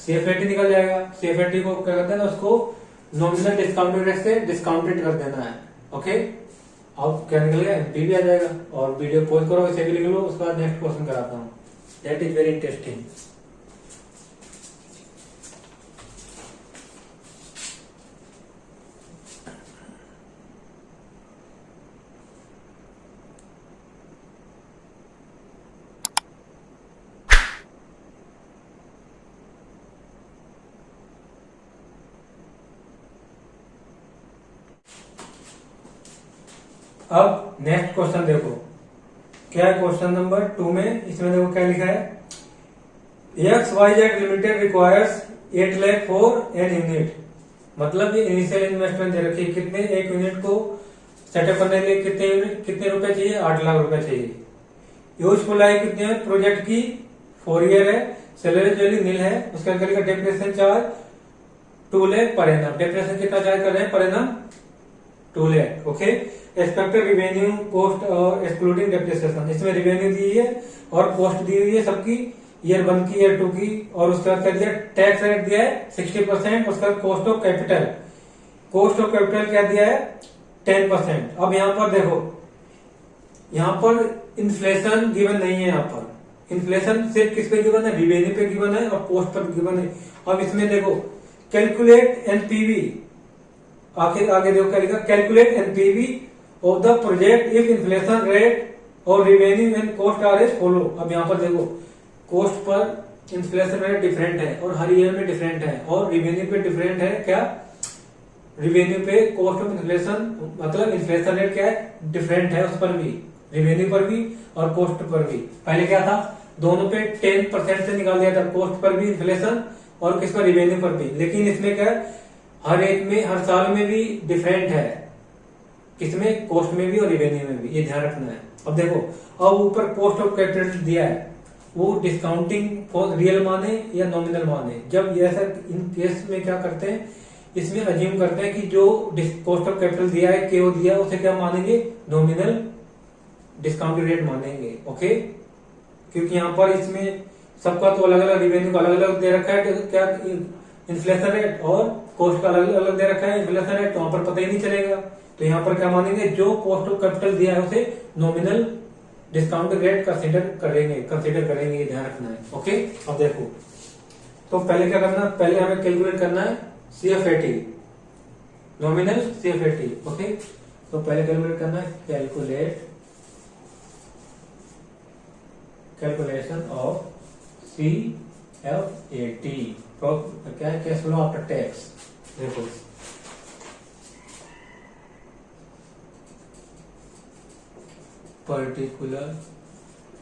[SPEAKER 1] CFAT निकल जाएगा। CFAT को क्या करते हैं, उसको नॉमिनल डिस्काउंटेड रेट से डिस्काउंटेड कर देना है। ओके, अब क्या निकल गया, NPV आ जाएगा। और वीडियो पॉज करो, इसे भी लिख लो, उसके बाद नेक्स्ट क्वेश्चन कराता हूँ, दैट इज वेरी इंटरेस्टिंग। अब नेक्स्ट क्वेश्चन देखो, क्या है क्वेश्चन नंबर 2 में। इसमें देखो क्या लिखा है, XYZ limited requires 8 lakh for an unit. मतलब ये इनिशियल इन्वेस्टमेंट दे रखी है, कितने, एक यूनिट को सेटअप करने के लिए कितने रुपए चाहिए, 8 लाख रुपए चाहिए। यूजफुल लाइफ कितनी है प्रोजेक्ट की, 4 ईयर है। सैलरी वैल्यू नील है। उसके अंदर का depreciation charge 2 lakh per annum. Depreciation कितना चार्ज कर रहे हैं per annum, 2 lakh. Okay, expected revenue cost और एक्सक्लूडिंग डेप्रिसिएशन, इसमें रिवेन्यू दी है और कॉस्ट दी हुई है सबकी, ईयर 1 की, ईयर 2 की। और उसके बाद क्या दिया, टैक्स रेट दिया है 60%। उसका कॉस्ट ऑफ कैपिटल क्या दिया है, 10%। अब यहाँ पर देखो, यहाँ पर इन्फ्लेशन गिवन नहीं है। यहाँ पर इन्फ्लेशन सिर्फ किस पे गिवन है, रिवेन्यू पे गिवन है और कॉस्ट पर गिवन है। अब इसमें देखो, कैलकुलेट एनपीवी, आगे देखो क्या लिखा, calculate NPV of the project if inflation rate और revenue and cost are as follow. अब यहाँ पर देखो, cost per inflation rate different है और हर ईयर में डिफरेंट है, और रिवेन्यू पे डिफरेंट है। क्या, रिवेन्यू पे कॉस्ट ऑफ इन्फ्लेशन, मतलब इन्फ्लेशन रेट क्या है, डिफरेंट है, उस पर भी, रिवेन्यू पर भी और कॉस्ट पर भी। पहले क्या था, दोनों पे 10% से निकाल दिया था, कॉस्ट पर भी इन्फ्लेशन और किस पर, रिवेन्यू पर भी। लेकिन इसमें क्या, हर एक में, हर साल में भी डिफरेंट है, किसमें, कॉस्ट में भी और रिवेन्यू में भी, ये ध्यान रखना है। अब देखो, अब ऊपर कॉस्ट ऑफ कैपिटल दिया है, वो डिस्काउंटिंग फॉर रियल माने या नॉमिनल माने। जब ये ऐसा इन केस में क्या करते हैं, इसमें अज्यूम करते हैं कि जो कॉस्ट ऑफ कैपिटल दिया है, केओ दिया, उसे क्या मानेंगे, नॉमिनल डिस्काउंटेड रेट मानेंगे। ओके, क्योंकि यहाँ पर इसमें सबका तो अलग अलग, रिवेन्यू का अलग अलग दे रखा है, क्या इन्फ्लेशन रेट, और कॉस्ट का अलग अलग दे रखा है इन्फ्लेशन रेट, तो वहां पर पता ही नहीं चलेगा। तो यहाँ पर क्या मानेंगे, जो कॉस्ट ऑफ कैपिटल दिया है उसे नॉमिनल डिस्काउंटेड रेट कंसीडर करेंगे, ये ध्यान रखना है। ओके, अब देखो, तो पहले क्या करना है, पहले हमें कैलकुलेट करना है CFAT, नॉमिनल CFAT। ओके, तो पहले कैलकुलेट करना है, कैलकुलेट कैलकुलेशन ऑफ CFAT, क्या है, कैश फ्लो आफ्टर टैक्स। देखो पर्टिकुलर,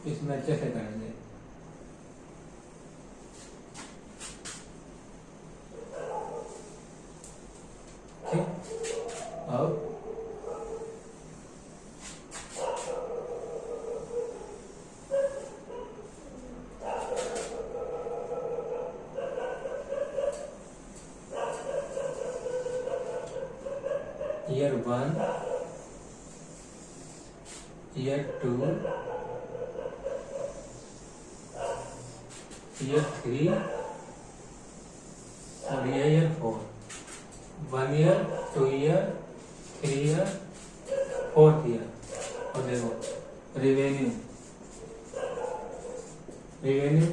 [SPEAKER 1] इसमें अच्छे से करेंगे। ठीक, अब ईयर 1, ईयर 2, ईयर 3 और ये year 4। 1 year, 2 year, 3 year, 4th year. और देखो रिवेन्यू, रिवेन्यू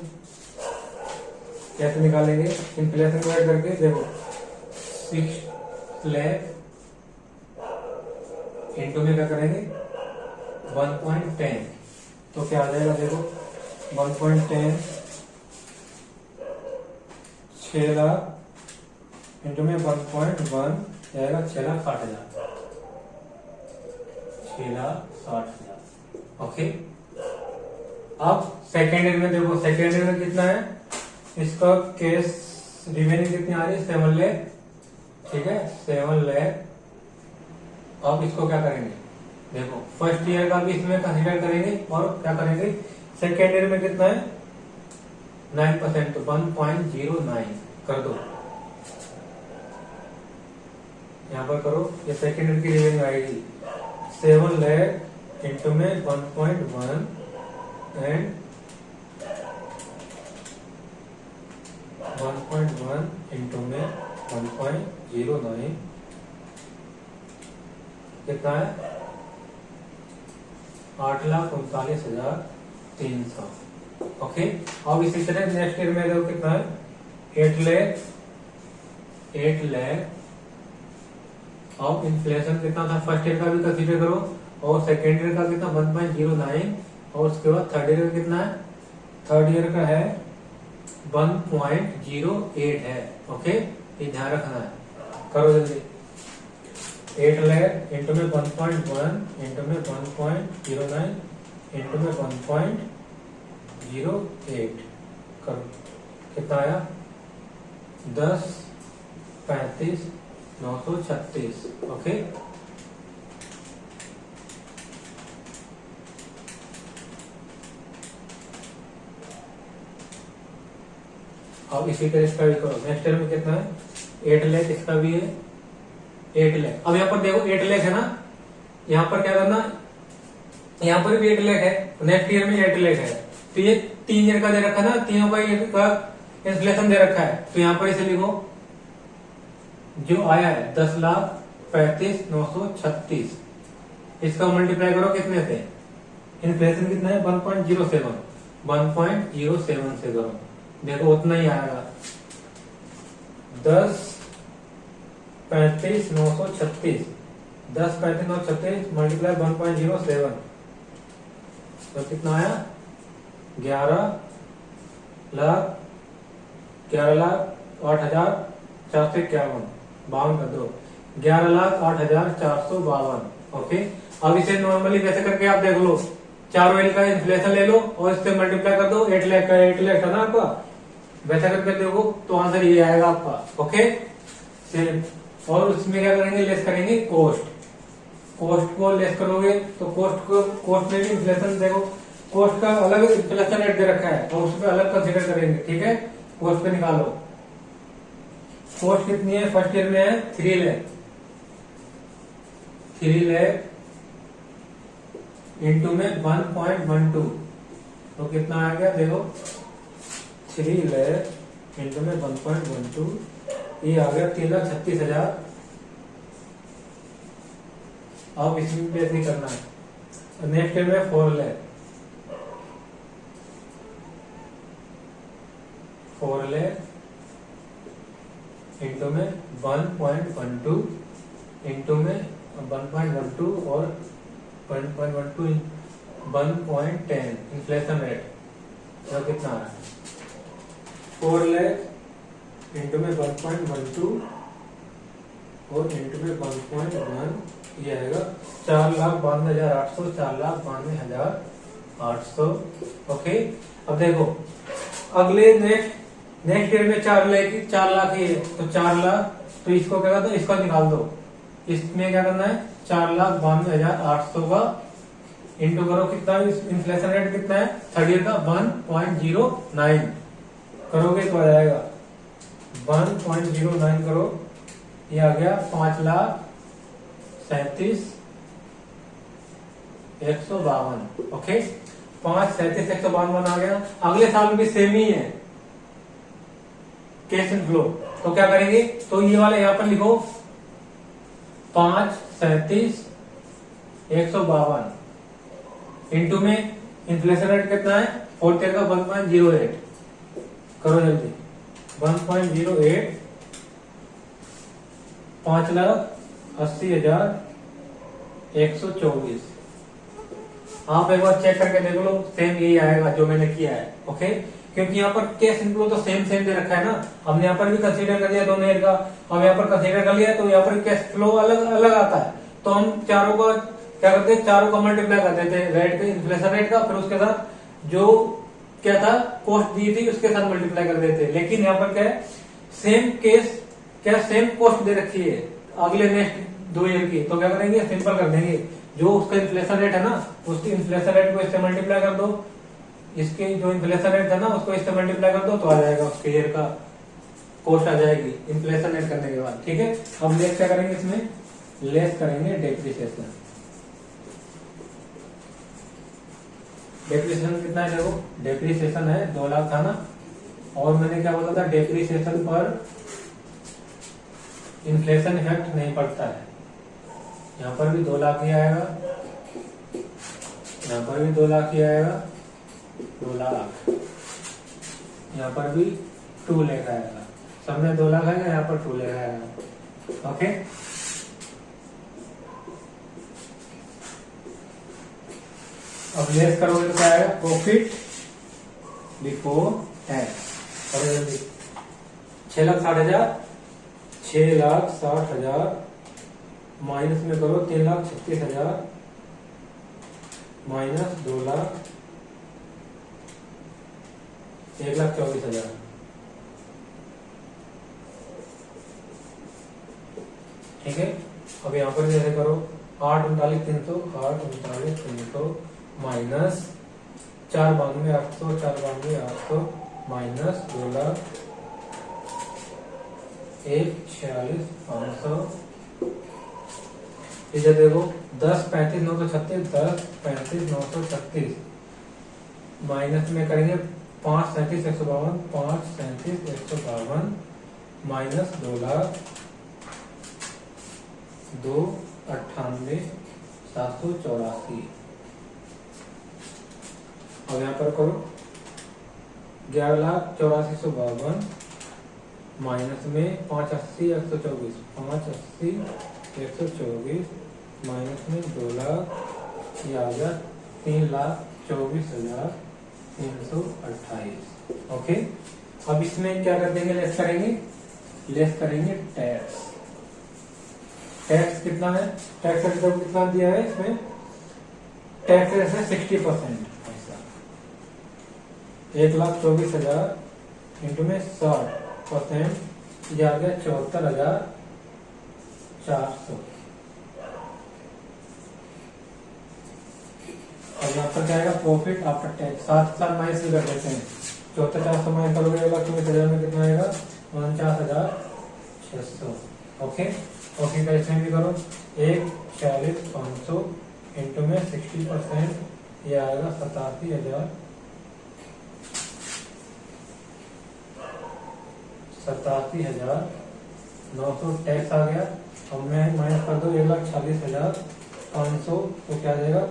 [SPEAKER 1] कैसे निकालेंगे, इन्फ्लेशन को ऐड करके। देखो 6 लाख इंटू में क्या करेंगे 1.10, तो क्या आ जाएगा, देखो 1.10 6 लाख इंटू में 1.1 जाएगा 6,60,000, 6,60,000। ओके, अब सेकेंड ईयर में देखो, सेकेंड ईयर में कितना है, इसका केस रिवेन्यू कितनी आ रही है, 7 लाख। ठीक है, 7 लाख। अब इसको क्या करेंगे, देखो फर्स्ट ईयर का भी इसमें कंसीडर करेंगे और क्या करेंगे, सेकेंड ईयर में कितना है 9%, तो 1.09 कर दो, यहां पर करो। ये सेकेंड ईयर की रिवेन्यू आएगी 7 लाख इंटू में 1.1 एंड 1.1 इंटू में 1.09 कितना है 8,39,300। ओके, अब इसी तरह नेक्स्ट ईयर में देखो कितना है 8 लाख। अब इन्फ्लेशन कितना था, फर्स्ट ईयर का भी कंसीडर करो और सेकेंड ईयर का कितना 1.09 और उसके बाद थर्ड ईयर का कितना है, थर्ड ईयर का है 1.08 है। ओके, ये ध्यान रखना है, करो जल्दी। 8 लाख इंटू में 1.1 इंटू में 1.09 इंटू में 1.08 करो, कितना आया 10,35,936। ओके, अब इसी तरह इसका भी करो। नेक्स्ट ईयर में कितना है 8 लाख, इसका भी है 8 लाख। अब यहाँ पर देखो 8 लाख है ना, यहाँ पर क्या करना, यहाँ पर भी 8 लाख है, नेक्स्ट ईयर में 8 लाख है, तो ये 3 ईयर का दे रखा है ना, तीनों का इन्फ्लेशन दे रखा है, तो यहाँ पर इसे लिखो जो आया है 10,35,936, इसका मल्टीप्लाई करो कितने से, इन्फ्लेशन कितना है 1.07, 1.07 से करो, देखो उतना ही आएगा 10,35,936, 10,35,936 मल्टीप्लाई 1.07, तो कितना आया 11,08,451, 52 कर दो, 11,08,452। ओके, अब इसे नॉर्मली वैसे करके आप देख लो, 4 वेल का इन्फ्लेशन ले लो और इससे मल्टीप्लाई कर दो, 8 लाख का 8 लाख था ना आपका, वैसा करके देखो तो आंसर ये आएगा आपका। Okay, same. और उसमें क्या करेंगे, लेस करेंगे कॉस्ट, कॉस्ट को लेस करोगे तो कॉस्ट में भी इन्फ्लेशन, देखो कॉस्ट का अलग इन्फ्लेशन रेट दे रखा है और उसमें अलग कंसीडर करेंगे। ठीक है, कॉस्ट पे निकालो, कॉस्ट कितनी है, फर्स्ट ईयर में है 3 लाख, 3 लाख इंटू में 1.12, तो कितना आ गया, देखो 3 लाख इंटू में 1.12, ये आ गया 3,36,000। अब इसमें बेस नहीं करना है, नेक्स्ट ईयर में 4 लाख, 4 लाख इंटू में 1.12 इंटू में 1.12 और 1.10 इन्फ्लेशन रेट, तो कितना आ रहा है 4 लाख इंटू में 1.12 और इंटू में 1.1 ये आएगा 4,92,800 4,92,800। ओके अब देखो अगले नेक्स्ट ईयर में 4 लाख ही है तो 4 लाख तो इसको क्या करना है इसका निकाल दो। इसमें क्या करना है 4,92,800 का इंटू करो कितना इन्फ्लेशन रेट कितना है थर्ड ईयर का 1.09 करोगे तो आ जाएगा 1.09 करो ये आ गया 5,37,152। ओके 5,37,152 आ गया। अगले साल भी सेम ही है कैश एंड फ्लो तो क्या करेंगे तो ये वाला यहां पर लिखो 5,37,152 इंटू में इन्फ्लेशन रेट कितना है फोर्थ ईयर का 1.08 करो जल्दी 1.08 5,80,124। आप एक बार चेक करके देख लो सेम यही आएगा जो मैंने किया है। ओके क्योंकि यहाँ पर कैश इनफ्लो तो सेम दे रखा है ना हमने यहाँ पर भी कंसीडर कर लिया दोनों ईयर का हम यहाँ पर कंसीडर कर लिया तो यहाँ पर कैश फ्लो अलग आता है तो हम चारों का क्या करते हैं चारों का मल्टीप्लाई कर देते हैं रेट के इन्फ्लेशन रेट का फिर उसके साथ जो क्या था कॉस्ट दी थी उसके साथ मल्टीप्लाई कर देते हैं। लेकिन यहाँ पर क्या है सेम केस क्या सेम कॉस्ट दे रखी है अगले नेक्स्ट 2 ईयर की तो क्या करेंगे सिंपल कर देंगे जो उसका इन्फ्लेशन रेट है ना उसकी इन्फ्लेशन रेट को इससे मल्टीप्लाई कर दो इसके जो इन्फ्लेशन रेट है ना उसको इससे मल्टीप्लाई कर दो तो आ जाएगा उसके ईयर का कॉस्ट आ जाएगी इन्फ्लेशन रेट करने के बाद। ठीक है अब लेस क्या करेंगे इसमें लेस करेंगे डेप्रिसिएशन। डेप्रिसिएशन कितना है देखो डेप्रिसिएशन है 2 लाख था ना और मैंने क्या बोला था डेप्रिसिएशन पर इन्फ्लेशन इफेक्ट नहीं पड़ता है। यहाँ पर भी 2 लाख ही आएगा यहाँ पर भी 2 लाख ही आएगा 2 लाख यहाँ पर भी 2 लाख आएगा सब में 2 लाख आएगा यहाँ पर 2 लाख आएगा। ओके अब लेस करोगे तो क्या आएगा प्रॉफिट बिफोर टैक्स 6,60,000 माइनस में करो 3,36,000 माइनस 2 लाख 1,24,000। ठीक है अब यहाँ पर जैसे करो 8,39,300 माइनस 4,92,800 माइनस 2 लाख 1,46,500। इधर देखो 10,35,936 10,35,936 माइनस में करेंगे 5,37,152 5,37,152 माइनस 2 लाख 2,98,784। अब यहाँ पर करो 11,84,152 माइनस में 5,80,124 5,80,124 माइनस में 2 लाख ये आ गया 3,24,328। ओके अब इसमें क्या कर देंगे लेस करेंगे टैक्स कितना है टैक्स रेट कितना दिया है इसमें टैक्स रेट है 60% 1,24,000 इंटू में 60% ये आ गया 74,400। और यहाँ पर क्या आएगा प्रॉफिट आफ्टर टैक्स 7 माइनस भी कर देते हैं 74,400 माइनस करोगे 1,24,000 में कितना आएगा 49,600। ओके ओके का इसमें भी करो 1,46,500 इंटू में 60% ये आएगा 87,900 टैक्स आ गया। अब मैं माइनस कर दो 1,46,500 तो क्या आ जाएगा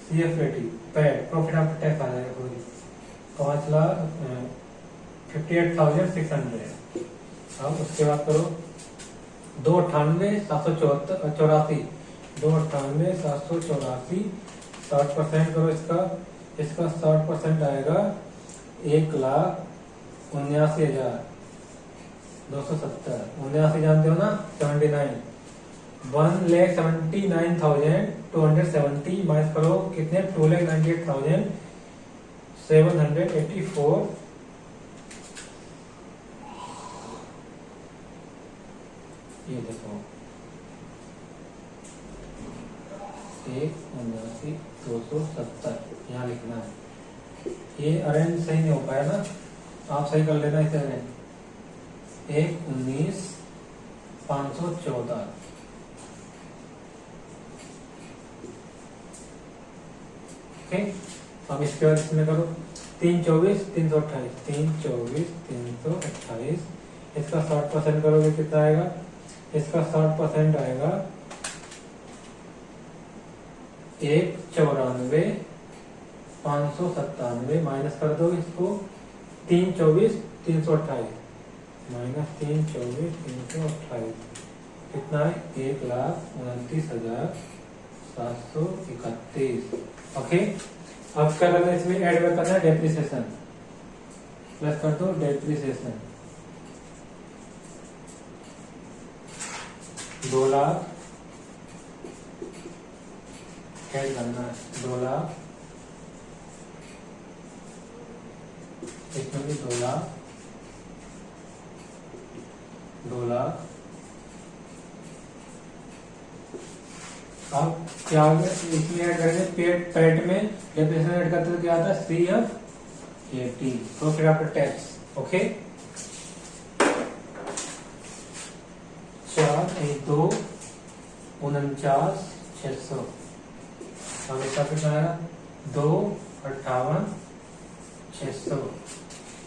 [SPEAKER 1] CFAT प्रॉफिट आफ्टर टैक्स आ जाएगा पूरी 5,58,600। अब उसके बाद करो 2,98,784 60% करो इसका इसका 60% आएगा 1,79,270। 79 जानते हो ना, 79। 1,79,270 माइनस करो कितने, 2,98,784। ये देखो 1,79,270 यहाँ लिखना है। ये अरेंज सही नहीं हो पाया ना, आप सही कर लेना इसे अरेंज। 1,19,514। ओके, अब इसके बाद इसमें करो 3,24,328। 3,24,328 इसका 60% करोगे कितना आएगा, इसका 60% आएगा 1,94,597 माइनस कर दो इसको 3,24,328 माइनस 3,24,328 कितना है, 1,29,731। ओके, अब क्या करना है, इसमें ऐड करना है डेप्रिसिएशन। प्लस कर दो डेप्रिसिएशन 2 लाख ऐड करना है, 2 लाख, इसमें भी 2 लाख, 2 लाख। अब क्या इसमें ऐड करेंगे, पेट में डेप्रिसिएशन ऐड करते तो क्या आता है, CFAT, profit after tax. Okay, 4,2,49,600। अब इसका कितना आएगा, 2,58,600।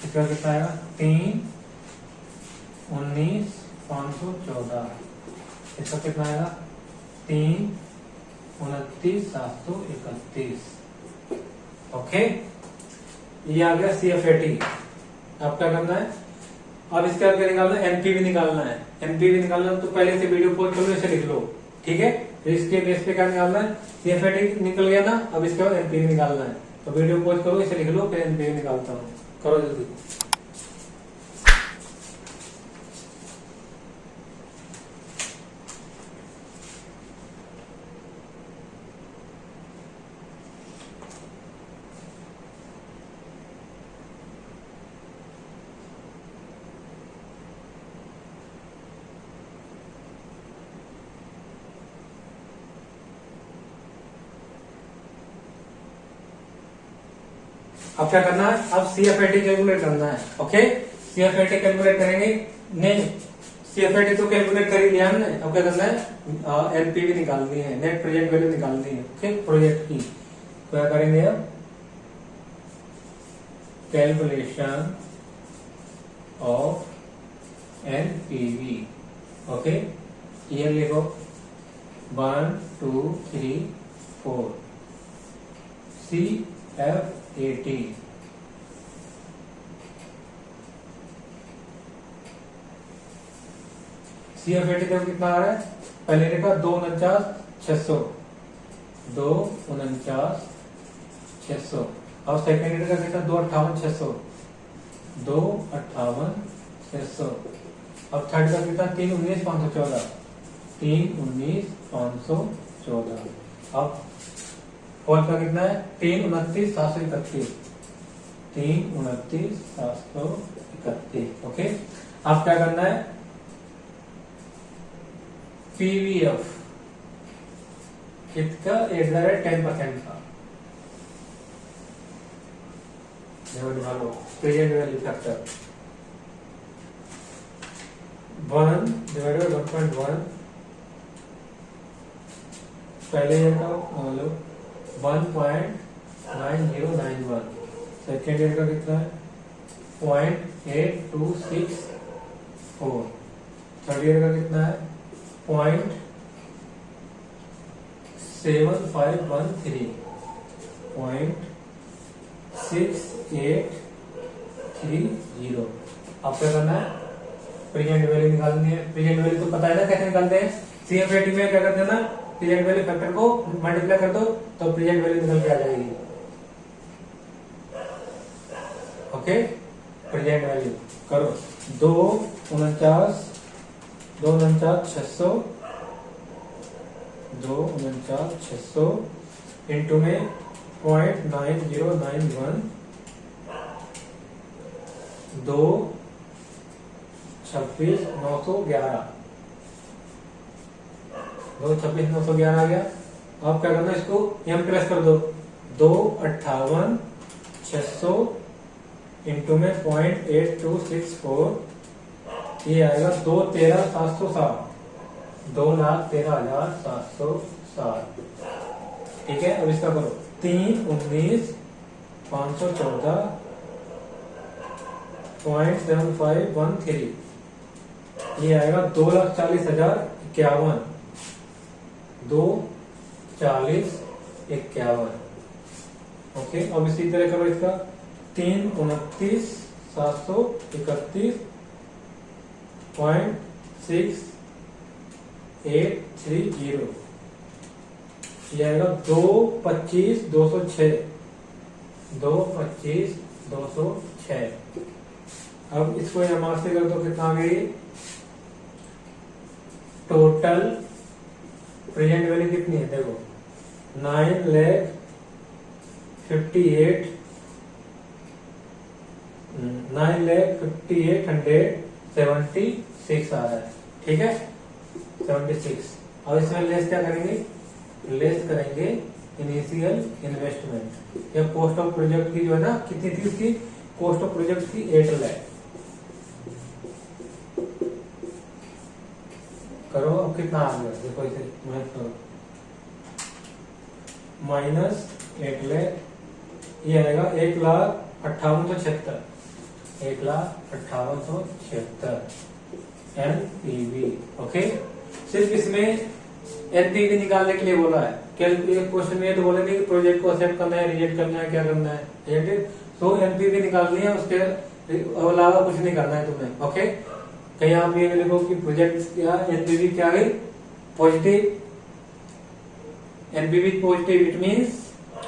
[SPEAKER 1] इसका कितना आएगा, 3,19,514। इसका कितना आएगा, 3,29,731। ओके, ये आ गया CFAT। अब क्या करना है, अब इसके आगे निकालना है NPV निकालना है। NPV निकालना है तो पहले से वीडियो पॉज कर लो, इसे लिख लो, ठीक है। तो इसके बेस पे क्या निकालना है, CFAT निकल गया ना, अब इसके बाद NPV निकालना है। तो वीडियो पॉज करो, इसे लिख लो, फिर NPV निकालता हूँ, करो जल्दी। अब क्या करना है, अब CFAT कैलकुलेट करना है। ओके, CFAT कैलकुलेट करेंगे, नहीं CFAT तो कैलकुलेट कर ही लिया हमने। अब क्या करना है, NPV निकालनी है, नेट प्रेजेंट वैल्यू निकालनी है। ओके, प्रोजेक्ट की क्या करेंगे, अब कैलकुलेशन ऑफ NPV। ओके, ये लिखो 1 2 3 4 CFAT। CFAT देखो कितना आ रहा है, पहले देखा 2,49,600, 2,49,600। और सेकेंड का कितना, 2,58,600, 2,58,600। अब थर्ड का कितना, 3,19,514, 3,19,514। अब फोर्थ का कितना है, 3,29,731, 3,29,731। ओके, अब क्या करना है, PVF कितना, 10% का present value factor 1 divided by 1.1। पहले ईयर का 1.9091, सेकेंड ईयर का कितना है 0.8264, थर्ड ईयर का कितना है 0.7513, 0.6830। अब क्या करना है, प्रेजेंट वैल्यू निकालनी है। प्रेजेंट वैल्यू तो पता है ना कैसे निकालते हैं, CFAT में क्या करते हैं ना, प्रेजेंट वैल्यू फैक्टर को मल्टीप्लाई कर दो तो प्रेजेंट वैल्यू निकल के आ जाएगी। ओके, प्रेजेंट वैल्यू करो 249,600 इंटू में 0.9091 226,911 226,911 आ गया। अब क्या करना, इसको एम प्लस कर दो 258,600 इंटू में 0.8264, ये आएगा 213,760 2,13,760। ठीक है, अब इसका करो 319,514.7513, ये आएगा 2,40,051 2,40,51। ओके, अब इसी तरह करो इसका 329,731.6830, ये आएगा 225,206 225,206। अब इसको यहां से कर दो, कितना आ गई टोटल प्रेजेंट वैल्यू कितनी है, देखो 9,58,876 आ रहा है। ठीक है, 76। अब इसमें लेस क्या करेंगे, लेस करेंगे इनिशियल इन्वेस्टमेंट या कॉस्ट ऑफ प्रोजेक्ट की, जो है ना, कितनी थी उसकी कॉस्ट ऑफ प्रोजेक्ट की 8 लाख। करो, अब कितना आ गया देखो, इसे मैथ करो -8 लाख, ये आएगा 1,58,76 1,58,76 एनपीवी। ओके, सिर्फ इसमें एनपीवी निकालने के लिए बोला है। क्वेश्चन में तो बोलेंगे कि प्रोजेक्ट को एक्सेप्ट करना है, रिजेक्ट करना है, क्या करना है, तो एनपीवी निकालनी है, उसके अलावा कुछ नहीं करना है तुम्हें। ओके, कहीं आप ये लिखो कि प्रोजेक्ट क्या एनपीवी क्या गई positive, NPV positive, it means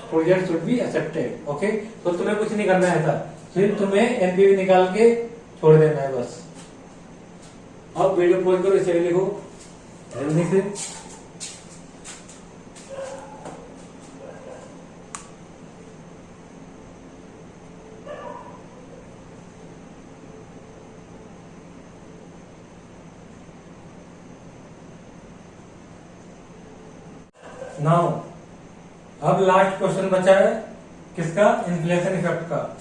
[SPEAKER 1] project should be accepted. Okay, तो तुम्हें कुछ नहीं करना है था, सिर्फ तुम्हें एनपीवी निकाल के छोड़ देना है बस। अब वीडियो पॉज करो, इसे लिखो जल्दी से। नाउ अब लास्ट क्वेश्चन बचा है किसका, इन्फ्लेशन इफेक्ट का।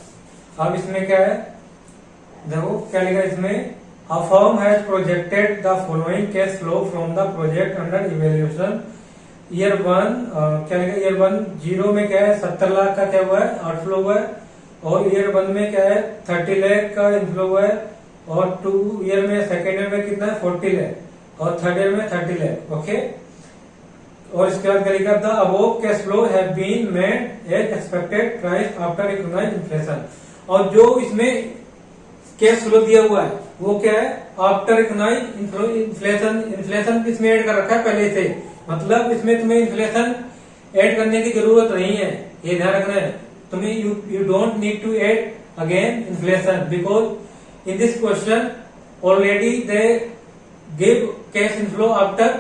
[SPEAKER 1] अब इसमें क्या है, देखो क्या लिखा है इसमें, a firm has projected the following cash flow from the project under evaluation year 1। क्या लिखा है, ईयर 1 जीरो में क्या है 70 लाख का क्या हुआ है आउटफ्लो हुआ है, और ईयर 1 में क्या है 30 लाख का इनफ्लो हुआ है, और 2 ईयर में सेकेंड ईयर में कितना है 40 लाख, और थर्ड ईयर में 30 लाख। ओके, और इसके बाद क्या लिखा, the above cash flow have been made as expected price after recognize inflation. और जो इसमें कैश फ्लो दिया हुआ है वो क्या है, आफ्टर रिकॉग्नाइज इन्फ्लेशन। इन्फ्लेशन इसमें ऐड कर रखा है पहले से, मतलब इसमें तुम्हें इन्फ्लेशन ऐड करने की जरूरत नहीं है, ये ध्यान रखना है तुम्हें। You don't need to add again inflation, because in this question already they give cash inflow after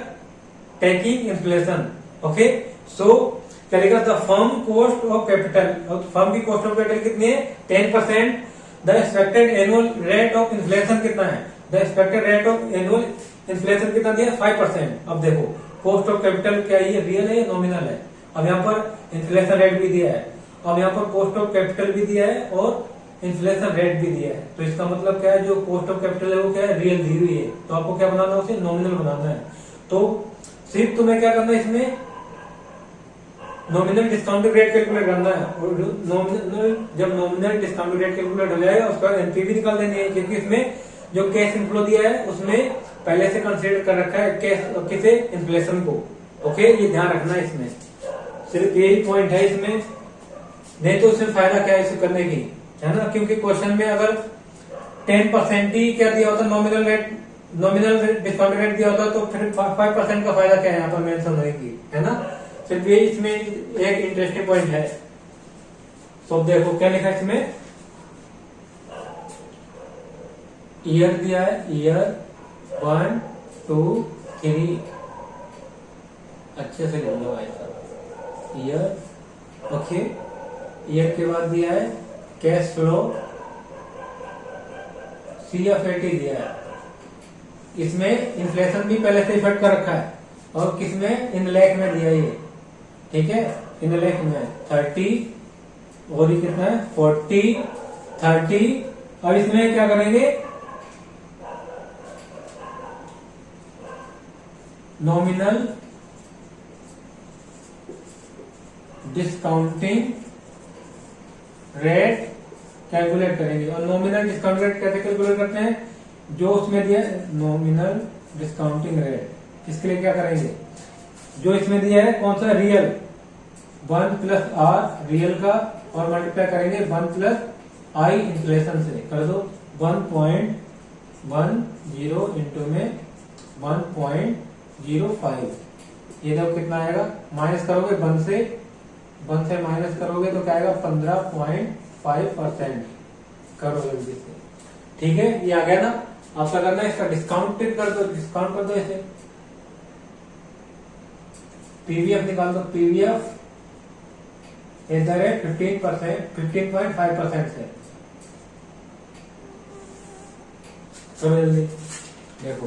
[SPEAKER 1] taking inflation. Okay, so चलेगा the firm cost of capital, firm की कॉस्ट ऑफ कैपिटल कितनी है 10%। The expected annual rate of inflation कितना है, the expected rate of annual inflation कितना दिया 5%। अब देखो कॉस्ट ऑफ कैपिटल क्या है, रियल है या नॉमिनल है। अब यहाँ पर इन्फ्लेशन रेट भी दिया है, अब यहाँ पर कॉस्ट ऑफ कैपिटल भी दिया है और इन्फ्लेशन रेट भी दिया है, तो इसका मतलब क्या है, जो कॉस्ट ऑफ कैपिटल है वो क्या है रियल दी हुई है, तो आपको क्या बनाना है, उसे नॉमिनल बनाना है। तो सिर्फ तुम्हें क्या करना है, इसमें नॉमिनल डिस्काउंटेड रेट कैलकुलेट करना है, और जब नॉमिनल डिस्काउंटेड रेट कैलकुलेट हो जाएगा उसके बाद एनपीवी निकाल देनी है, क्योंकि इसमें जो कैश इनफ्लो दिया है उसमें पहले से कंसीडर कर रखा है कैश किसे, इन्फ्लेशन को। ओके, ये ध्यान रखना है, इसमें सिर्फ यही पॉइंट है इसमें, नहीं तो उसमें फायदा क्या है इसे करने की, है ना। क्योंकि क्वेश्चन में अगर 10% ही क्या दिया होता नॉमिनल डिस्काउंट रेट दिया होता तो फिर 5% का फायदा क्या है यहाँ पर मेंशन होगी, है ना। सिर्फ ये इसमें एक इंटरेस्टिंग पॉइंट है। तो देखो क्या लिखा है इसमें, ईयर दिया है, ईयर 1 2 3, अच्छे से लिख लो भाई साहब, ईयर। ओके, ईयर के बाद दिया है कैश फ्लो, CFAT दिया है। इसमें इन्फ्लेशन भी पहले से इफेक्ट कर रखा है, और किसमें, इन लैख में दिया ये, ठीक है, इन लैख में 30 और ये कितना है 40 30। और इसमें क्या करेंगे, नॉमिनल डिस्काउंटिंग रेट कैलकुलेट करेंगे। और नॉमिनल डिस्काउंट रेट कैसे कैलकुलेट करते हैं, जो उसमें दिया नॉमिनल डिस्काउंटिंग रेट, इसके लिए क्या करेंगे, जो इसमें दिया है कौन सा, रियल 1 प्लस आर रियल का, और मल्टीप्लाई करेंगे 1 प्लस आई इन्फ्लेशन से, कर दो 1.10 इंटू में 1.05। ये देखो कितना आएगा, माइनस करोगे 1 से माइनस करोगे तो क्या आएगा 15.5% करो जल्दी से, ठीक है। ये आ गया ना, आप क्या करना है, इसका डिस्काउंटेड कर दो, डिस्काउंट कर दो इसे, पीवीएफ निकाल दो, पीवीएफ इज द रेट 15.5% से, चलो जल्दी देखो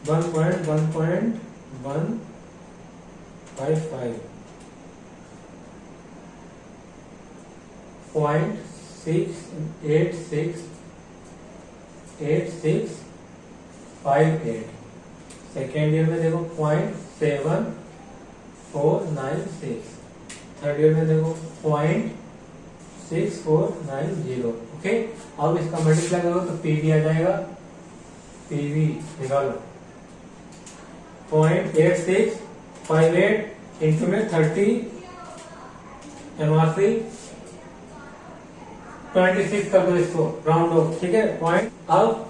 [SPEAKER 1] 1.1.155 0.68658। सेकेंड ईयर में देखो 0.7496, थर्ड ईयर में देखो 0.6490। ओके, अब इसका मल्टीप्लाई करो तो पीवी आ जाएगा, पीवी निकालो 0.8658 इंटू में 30 एमआरसी 26 कर दो, इसको राउंड ऑफ, ठीक है, पॉइंट। अब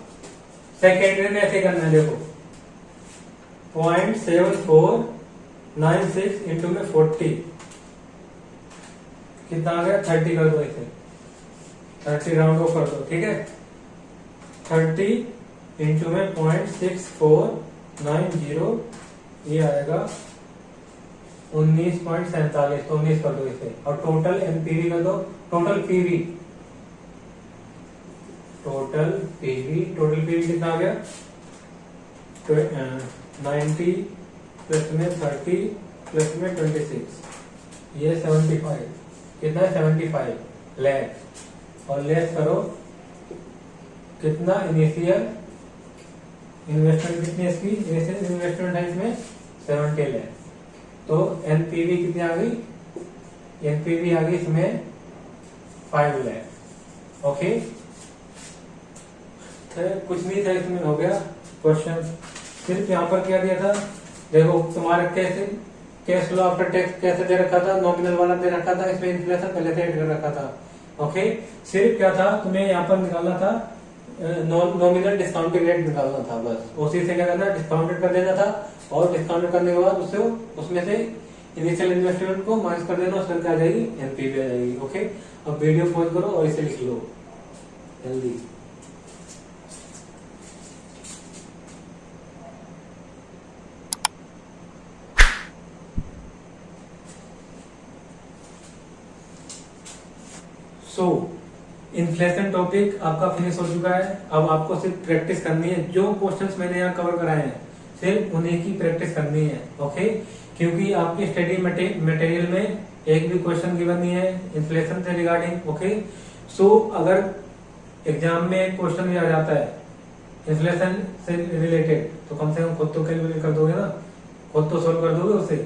[SPEAKER 1] सेकेंडरी में ऐसे करना है, देखो 0.7496 इंटू में 40 कितना आ गया 30 कर दो, इसे 30 राउंड ऑफ कर दो, ठीक है। 30 इंटू में 0.6490, ये आएगा 19.47, तो 19 कर दो इसे, और टोटल एमपीवी कर दो, टोटल पीवी कितना आ गया 90 प्लस में 30 प्लस में 26, ये 75, कितना है 75 लाख, और लेस करो कितना इनिशियल इन्वेस्टमेंट, कितनी इसकी इनिशियल इन्वेस्टमेंट है इसमें 70 लाख, तो एनपीवी कितनी आ गई, एनपीवी आ गई इसमें 5 लाख। ओके, कुछ नहीं था इसमें, हो गया क्वेश्चन। सिर्फ यहाँ पर क्या दिया था, देखो तुम्हारे कैसे कैश फ्लो आफ्टर टैक्स कैसे दे रखा था, नॉमिनल वाला दे रखा था, इसमें इन्फ्लेशन पहले से ऐड कर रखा था। ओके, सिर्फ क्या था, तुम्हें यहाँ पर निकालना था नॉमिनल डिस्काउंटिंग रेट निकालना था, बस उसी से क्या करना, डिस्काउंटेड कर देना था, और डिस्काउंटेड करने के बाद उसमें से इनिशियल इन्वेस्टमेंट को माइनस कर देना, उसमें क्या आ जाएगी, एनपीवी आ जाएगी। ओके, अब वीडियो पॉज करो और इसे लिख लो जल्दी। सो इन्फ्लेशन टॉपिक आपका फिनिश हो चुका है। अब आपको सिर्फ प्रैक्टिस करनी है, जो क्वेश्चंस मैंने यहाँ कवर कराए हैं सिर्फ उन्हीं की प्रैक्टिस करनी है। ओके, क्योंकि आपकी स्टडी मटेरियल में एक भी क्वेश्चन गिवन नहीं है इन्फ्लेशन से रिगार्डिंग। ओके, सो अगर एग्जाम में एक क्वेश्चन भी आ जाता है इन्फ्लेशन से रिलेटेड, तो कम से कम खुद तो कैलकुलेट कर दोगे ना, खुद तो सोल्व कर दोगे उसे,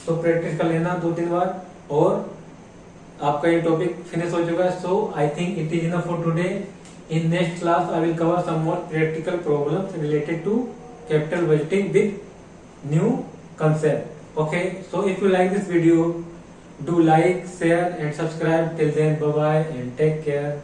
[SPEAKER 1] तो प्रैक्टिस कर लेना 2-3 बार, और आपका ये टॉपिक फिनिश हो चुका है। So I think it is enough for today. In next class I will cover some more practical problems related to capital budgeting with new concept. Okay, so if you like this video, do like, share and subscribe. Till then, bye bye and take care.